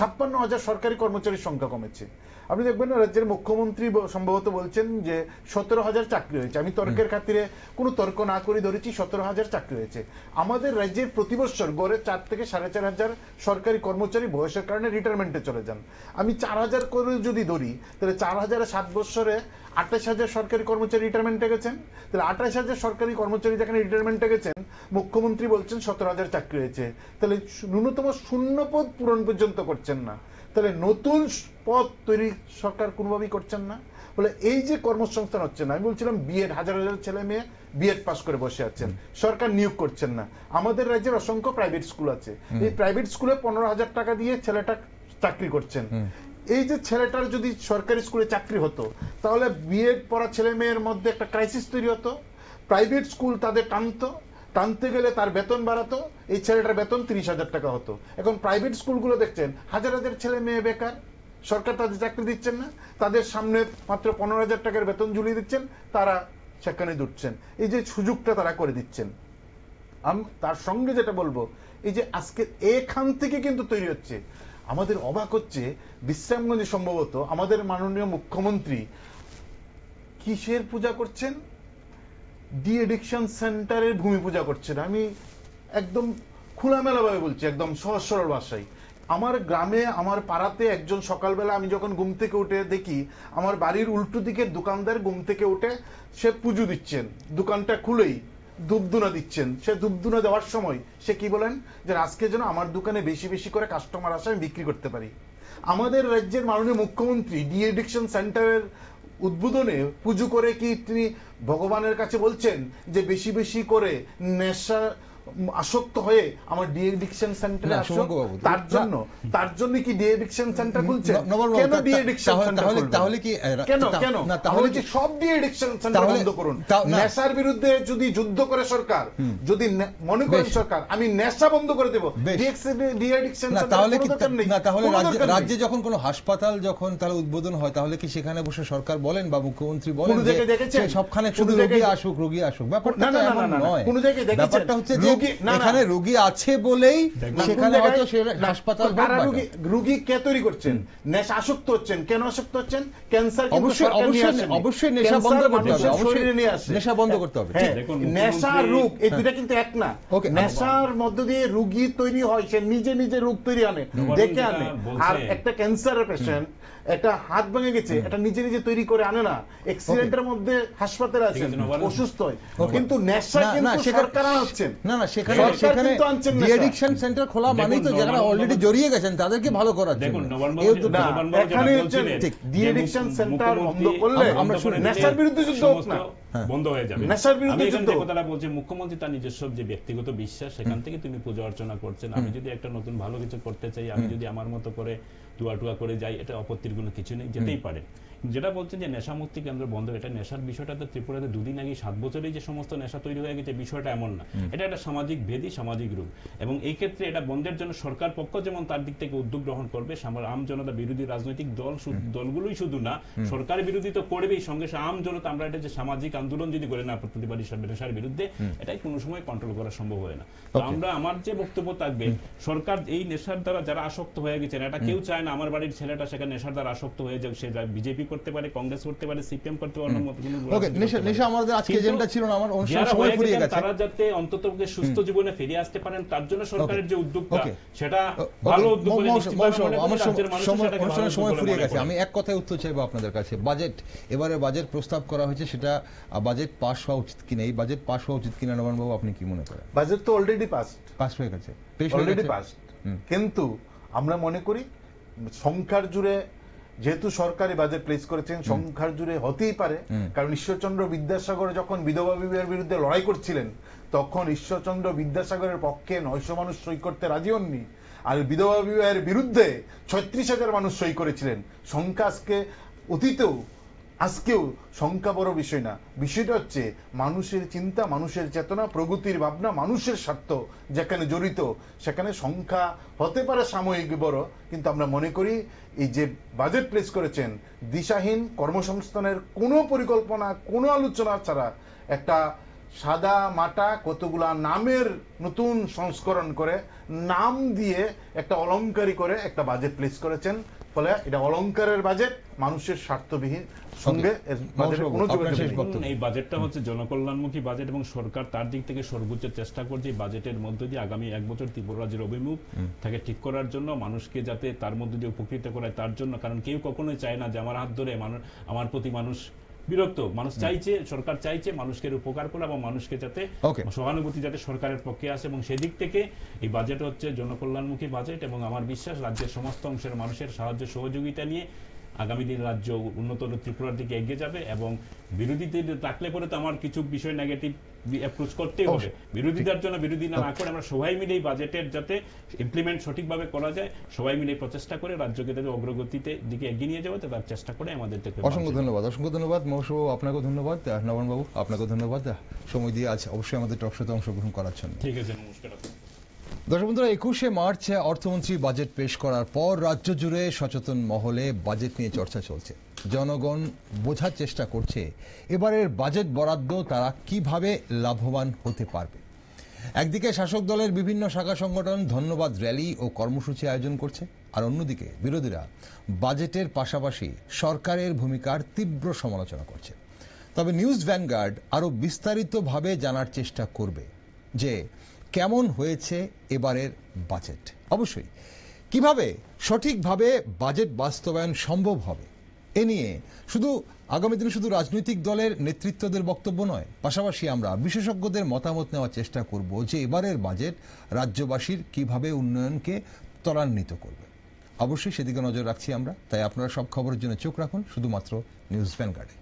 56,000 সরকারি কর্মচারীর সংখ্যা কমেছে। আপনি দেখবেন না, রাজ্যের মুখ্যমন্ত্রী সম্ভবত বলছেন যে 17,000 চাকরি হয়েছে। আমি তর্কের খাতিরে কোনো তর্ক না করে ধরেছি 17,000 চাকরি হয়েছে। আমাদের রাজ্যের প্রতি বছর গড়ে 4 থেকে 4,500 সরকারি কর্মচারী বয়সের কারণে রিটায়ারমেন্টে চলে যান। আমি 4,000 করে যদি ধরি তাহলে 4,000-এ 7 বছরে 28,000 সরকারি কর্মচারী রিটায়ারমেন্টে গেছেন। তাহলে 28,000 সরকারি কর্মচারী যেখানে রিটায়ারমেন্টে গেছেন, মুখ্যমন্ত্রী বলছেন 17,000 চাকরি হয়েছে। তাহলে ন্যূনতম শূন্য পদ পূরণ পর্যন্ত করছেন না। তাহলে নতুন পদ তৈরি সরকার কোনোভাবেই করছেন না। বলে এই যে কর্মসংস্থান হচ্ছে না, আমি বলছিলাম বিএড, হাজার হাজার ছেলে মেয়ে বিএড পাস করে বসে আছেন, সরকার নিয়োগ করছেন না। আমাদের রাজ্যের অসংখ্য প্রাইভেট স্কুল আছে, এই প্রাইভেট স্কুলে 15,000 টাকা দিয়ে ছেলেটা চাকরি করছেন। এই যে ছেলেটার যদি সরকারি স্কুলে চাকরি হতো তাহলে বিএড পড়া ছেলে মেয়ের মধ্যে একটা ক্রাইসিস তৈরি হতো। প্রাইভেট স্কুল তাদের টানতে গেলে তার বেতন বাড়াতো, এই ছেলেটার বেতন 30,000 টাকা হতো। এখন প্রাইভেট স্কুলগুলো দেখছেন হাজার হাজার ছেলে মেয়ে বেকার, সরকার তাদের চাকরি দিচ্ছেন না, তাদের সামনে মাত্র 15,000 টাকার বেতন ঝুলিয়ে দিচ্ছেন, তারা সেখানে দুটছেন। এই যে সুযোগটা তারা করে দিচ্ছেন। তার সঙ্গে যেটা বলবো, এই যে আজকে এখান থেকে কিন্তু তৈরি হচ্ছে, আমাদের অবাক হচ্ছে বিশ্রামগঞ্জে সম্ভবত আমাদের মাননীয় মুখ্যমন্ত্রী কিসের পূজা করছেন? ডি এডিকশন সেন্টারের ভূমি পূজা করছেন। আমি একদম খোলামেলা ভাবে বলছি, একদম সহজ সরল ভাষায়। আমার গ্রামে, আমার পাড়াতে একজন সকালবেলা আমি যখন ঘুম থেকে উঠে দেখি আমার বাড়ির উল্টো দিকের দোকানদার ঘুম থেকে উঠে সে পুজো দিচ্ছেন, দোকানটা খুলেই ধূপধুনা দিচ্ছেন। সে ধূপধুনা দেওয়ার সময় সে কি বলেন যে আজকে যেন আমার দোকানে বেশি বেশি করে কাস্টমার আসে, আমি বিক্রি করতে পারি। আমাদের রাজ্যের মাননীয় মুখ্যমন্ত্রী ডি এডিকশন সেন্টারের উদ্বোধনে পুজো করে কি তিনি ভগবানের কাছে বলছেন যে বেশি বেশি করে নেশা আসক্ত হয়ে আমার ডি এডিকশন সেন্টারে আসো, তার জন্য কি ডি এডিকশন সেন্টার খুলছে? কেন ডি এডিকশন সেন্টার খুলবে? তাহলে কি কেন তাহলে কি সব ডি এডিকশন সেন্টার বন্ধ করুন? নেশার বিরুদ্ধে যদি যুদ্ধ করে সরকার, যদি মনে করেন সরকার আমি নেশা বন্ধ করে দেব, ডি এডিকশন সেন্টার তাহলে কি না, তাহলে রাজ্যে যখন কোনো হাসপাতাল যখন তাহলে উদ্বোধন হয় তাহলে কি সেখানে বসে সরকার বলেন বা মুখ্যমন্ত্রী বলেন যে সবখানে শুধু রোগী আসুক? ব্যাপারটা নয়। ব্যাপারটা হচ্ছে যে এখানে রোগী আছে বলেই সেখানে হয়তো হাসপাতাল রোগী কে তৈরি করছেন? নেশা আসক্ত হচ্ছেন। কেন আসক্ত হচ্ছেন? ক্যান্সার অবশ্যই নেশা বন্ধ করতে হবে, অবশ্যই নেশা বন্ধ করতে হবে। নেশা রোগ এই দুটা কিন্তু এক না। নেশার মধ্য দিয়ে রোগী তৈরি হয়, সে নিজে নিজে রোগ তৈরি আনে, ডেকে আনে। আর একটা ক্যান্সারের পেশেন্ট একটা হাত ভেঙে গেছে, এটা নিজে নিজে তৈরি করে আনে না, অ্যাক্সিডেন্টের মধ্যে হাসপাতালে আছেন, অসুস্থ হয়। কিন্তু নেশা কিন্তু সরকার আনছেন না, সেখানে ডি এডিকশন সেন্টার খোলা মানেই তো যারা অলরেডি জড়িয়ে গেছেন তাদেরকে ভালো করার জন্য। এখানে ডি এডিকশন সেন্টার বন্ধ করলে আমরা নেশার বিরুদ্ধে যুদ্ধ হোক না, বন্ধ হয়ে যাবে। নেশার বিরুদ্ধে যুদ্ধ। কথাটা বলছে মুখ্যমন্ত্রী তার নিজস্ব যে ব্যক্তিগত বিশ্বাস, সেখান থেকে তুমি পূজা অর্চনা করছেন। আমি যদি একটা নতুন ভালো কিছু করতে চাই, আমি যদি আমার মতো করে টুয়া করে যাই, এটা আপত্তির কোনো কিছু নেই, যেতেই পারে। যেটা বলছেন যে নেশা মুক্তি কেন্দ্র বন্ধ, এটা নেশার বিষয়টা তো ত্রিপুরাতে দুদিন আগে 7 বছরেই যে সমস্ত নেশা তৈরি হয়ে গেছে, বিষয়টা এমন না। এটা একটা সামাজিক ভেদি, সামাজিক রূপ, এবং এই ক্ষেত্রে এটা বন্ধের জন্য সরকার পক্ষ যেমন তার দিক থেকে উদ্যোগ গ্রহণ করবে, আম জনতা বিরোধী রাজনৈতিক দলগুলোই শুধু না, সরকার বিরোধী তো করবেই, সঙ্গে আম জনতা আমরা এটা যে সামাজিক আন্দোলন যদি করে না প্রতিবাদী নেশার বিরুদ্ধে, এটাই কোনো সময় কন্ট্রোল করা সম্ভব হয় না। আমরা আমার যে বক্তব্য থাকবে, সরকার এই নেশার দ্বারা যারা আসক্ত হয়ে গেছেন, এটা কেউ চায় না আমার বাড়ির ছেলেটা সেখানে নেশার দ্বারা আসক্ত হয়ে যাক। সে বিজেপি করতে পারে, কংগ্রেস করতে পারে, সিপিএম করতে পারে, নেশা আমাদের আজকে এজেন্ডা ছিল না, আমার অনুষ্ঠান সময় ফুরিয়ে গেছে। তারা যাতে অন্তত সুস্থ জীবনে ফিরে আসতে পারেন, তার জন্য সরকারের যে উদ্যোগটা, সেটা ভালো উদ্যোগ বলে অনুষ্ঠানের সময় ফুরিয়ে গেছে। আমি এক কথায় উত্তর চাইবো আপনাদের কাছে। বাজেট, এবারে বাজেট প্রস্তাব করা হয়েছে, সেটা বাজেট পাস হওয়া উচিত কিনা, এই বাজেট পাস হওয়া উচিত কিনা নবান বাবু আপনি কি মনে করেন? বাজেট তো অলরেডি পাস হয়ে গেছে, অলরেডি পাস। কিন্তু আমরা মনে করি সংখ্যার জুড়ে, যেহেতু সরকারি বাজেট প্লেস করেছেন, সংখ্যার জুড়ে হতেই পারে। কারণ ঈশ্বরচন্দ্র বিদ্যাসাগর যখন বিধবা বিবাহের বিরুদ্ধে লড়াই করছিলেন, তখন ঈশ্বরচন্দ্র বিদ্যাসাগরের পক্ষে 900 মানুষ সই করতে রাজি হননি, আর বিধবা বিবাহের বিরুদ্ধে 36,000 মানুষ সই করেছিলেন। সংখ্যা আজকে অতীতেও আজকেও সংখ্যা বড় বিষয় না, বিষয়টা হচ্ছে মানুষের চিন্তা, মানুষের চেতনা, প্রগতির ভাবনা, মানুষের স্বার্থ যেখানে জড়িত, সেখানে সংখ্যা হতে পারে সাময়িক বড়, কিন্তু আমরা মনে করি এই যে বাজেট প্লেস করেছেন, দিশাহীন, কর্মসংস্থানের কোনো পরিকল্পনা, কোনো আলোচনা ছাড়া একটা সাদা মাটা কতগুলা নামের নতুন সংস্করণ করে, নাম দিয়ে একটা অলংকারী করে একটা বাজেট প্লেস করেছেন। ফলে এটা অলংকারের বাজেট, মানুষের স্বার্থবিহীন সঙ্গে এই বাজেটটা হচ্ছে জনকল্যাণমুখী বাজেট, এবং সরকার তার দিক থেকে সর্বোচ্চ চেষ্টা করছে বাজেটের মধ্য দিয়ে আগামী 1 বছর ত্রিপুরা রাজ্যের অভিমুখ তাকে ঠিক করার জন্য, মানুষকে যাতে তার মধ্য দিয়ে উপকৃত করায় তার জন্য। কারণ কেউ কখনোই চায় না যে আমার হাত ধরে আমার প্রতি মানুষ বিরক্ত। মানুষ চাইছে, সরকার চাইছে মানুষকে উপকার করা এবং মানুষকে যাতে সহানুভূতি যাতে সরকারের পক্ষে আসে, এবং সেদিক থেকে এই বাজেট হচ্ছে জনকল্যাণমুখী বাজেট। এবং আমার বিশ্বাস রাজ্যের সমস্ত অংশের মানুষের সাহায্য সহযোগিতা নিয়ে আগামী দিন রাজ্য উন্নত ত্রিপুরার দিকে এগিয়ে যাবে। এবং বিরোধীদের থাকলে পরে তো আমার কিছু বিষয় নেগেটিভ অ্যাপ্রোচ করতেই হবে। বিরোধীদের জন্য বিরোধী না করে আমরা সবাই মিলে এই বাজেটের যাতে ইমপ্লিমেন্ট সঠিকভাবে করা যায়, সবাই মিলে প্রচেষ্টা করে রাজ্যকে যাতে অগ্রগতিতে দিকে এগিয়ে নিয়ে যাবে, তার চেষ্টা করে আমাদের থেকে। অসংখ্য ধন্যবাদ, অসংখ্য ধন্যবাদ মহসব, আপনাকেও ধন্যবাদ, নবান বাবু আপনাকেও ধন্যবাদ সময় দিয়ে আজ অবশ্যই আমাদের টকশোতে অংশগ্রহণ করার জন্য। ঠিক আছে, নমস্কার। দর্শক বন্ধুরা, 21শে মার্চ অর্থমন্ত্রী বাজেট পেশ করার পর রাজ্য জুড়ে সচেতন মহলে বাজেট নিয়ে চর্চা চলছে। জনগণ বোঝার চেষ্টা করছে এবারের বাজেট বরাদ্দ তারা কিভাবে লাভবান হতে পারবে। একদিকে শাসক দলের বিভিন্ন শাখা সংগঠন ধন্যবাদ র্যালি ও কর্মসূচি আয়োজন করছে, আর অন্যদিকে বিরোধীরা বাজেটের পাশাপাশি সরকারের ভূমিকার তীব্র সমালোচনা করছে। তবে নিউজ ভ্যানগার্ড আরো বিস্তারিতভাবে জানার চেষ্টা করবে যে কেমন হয়েছে এবারের বাজেট, অবশ্যই কিভাবে সঠিকভাবে বাজেট বাস্তবায়ন সম্ভব হবে। এ নিয়ে আগামী দিনে শুধু রাজনৈতিক দলের নেতৃত্বদের বক্তব্য নয়, পাশাপাশি আমরা বিশেষজ্ঞদের মতামত নেওয়ার চেষ্টা করব যে এবারের বাজেট রাজ্যবাসীর কিভাবে উন্নয়নকে ত্বরান্বিত করবে। অবশ্যই সেদিকে নজর রাখছি আমরা, তাই আপনারা সব খবরের জন্য চোখ রাখুন শুধুমাত্র নিউজ ভ্যানগার্ডে।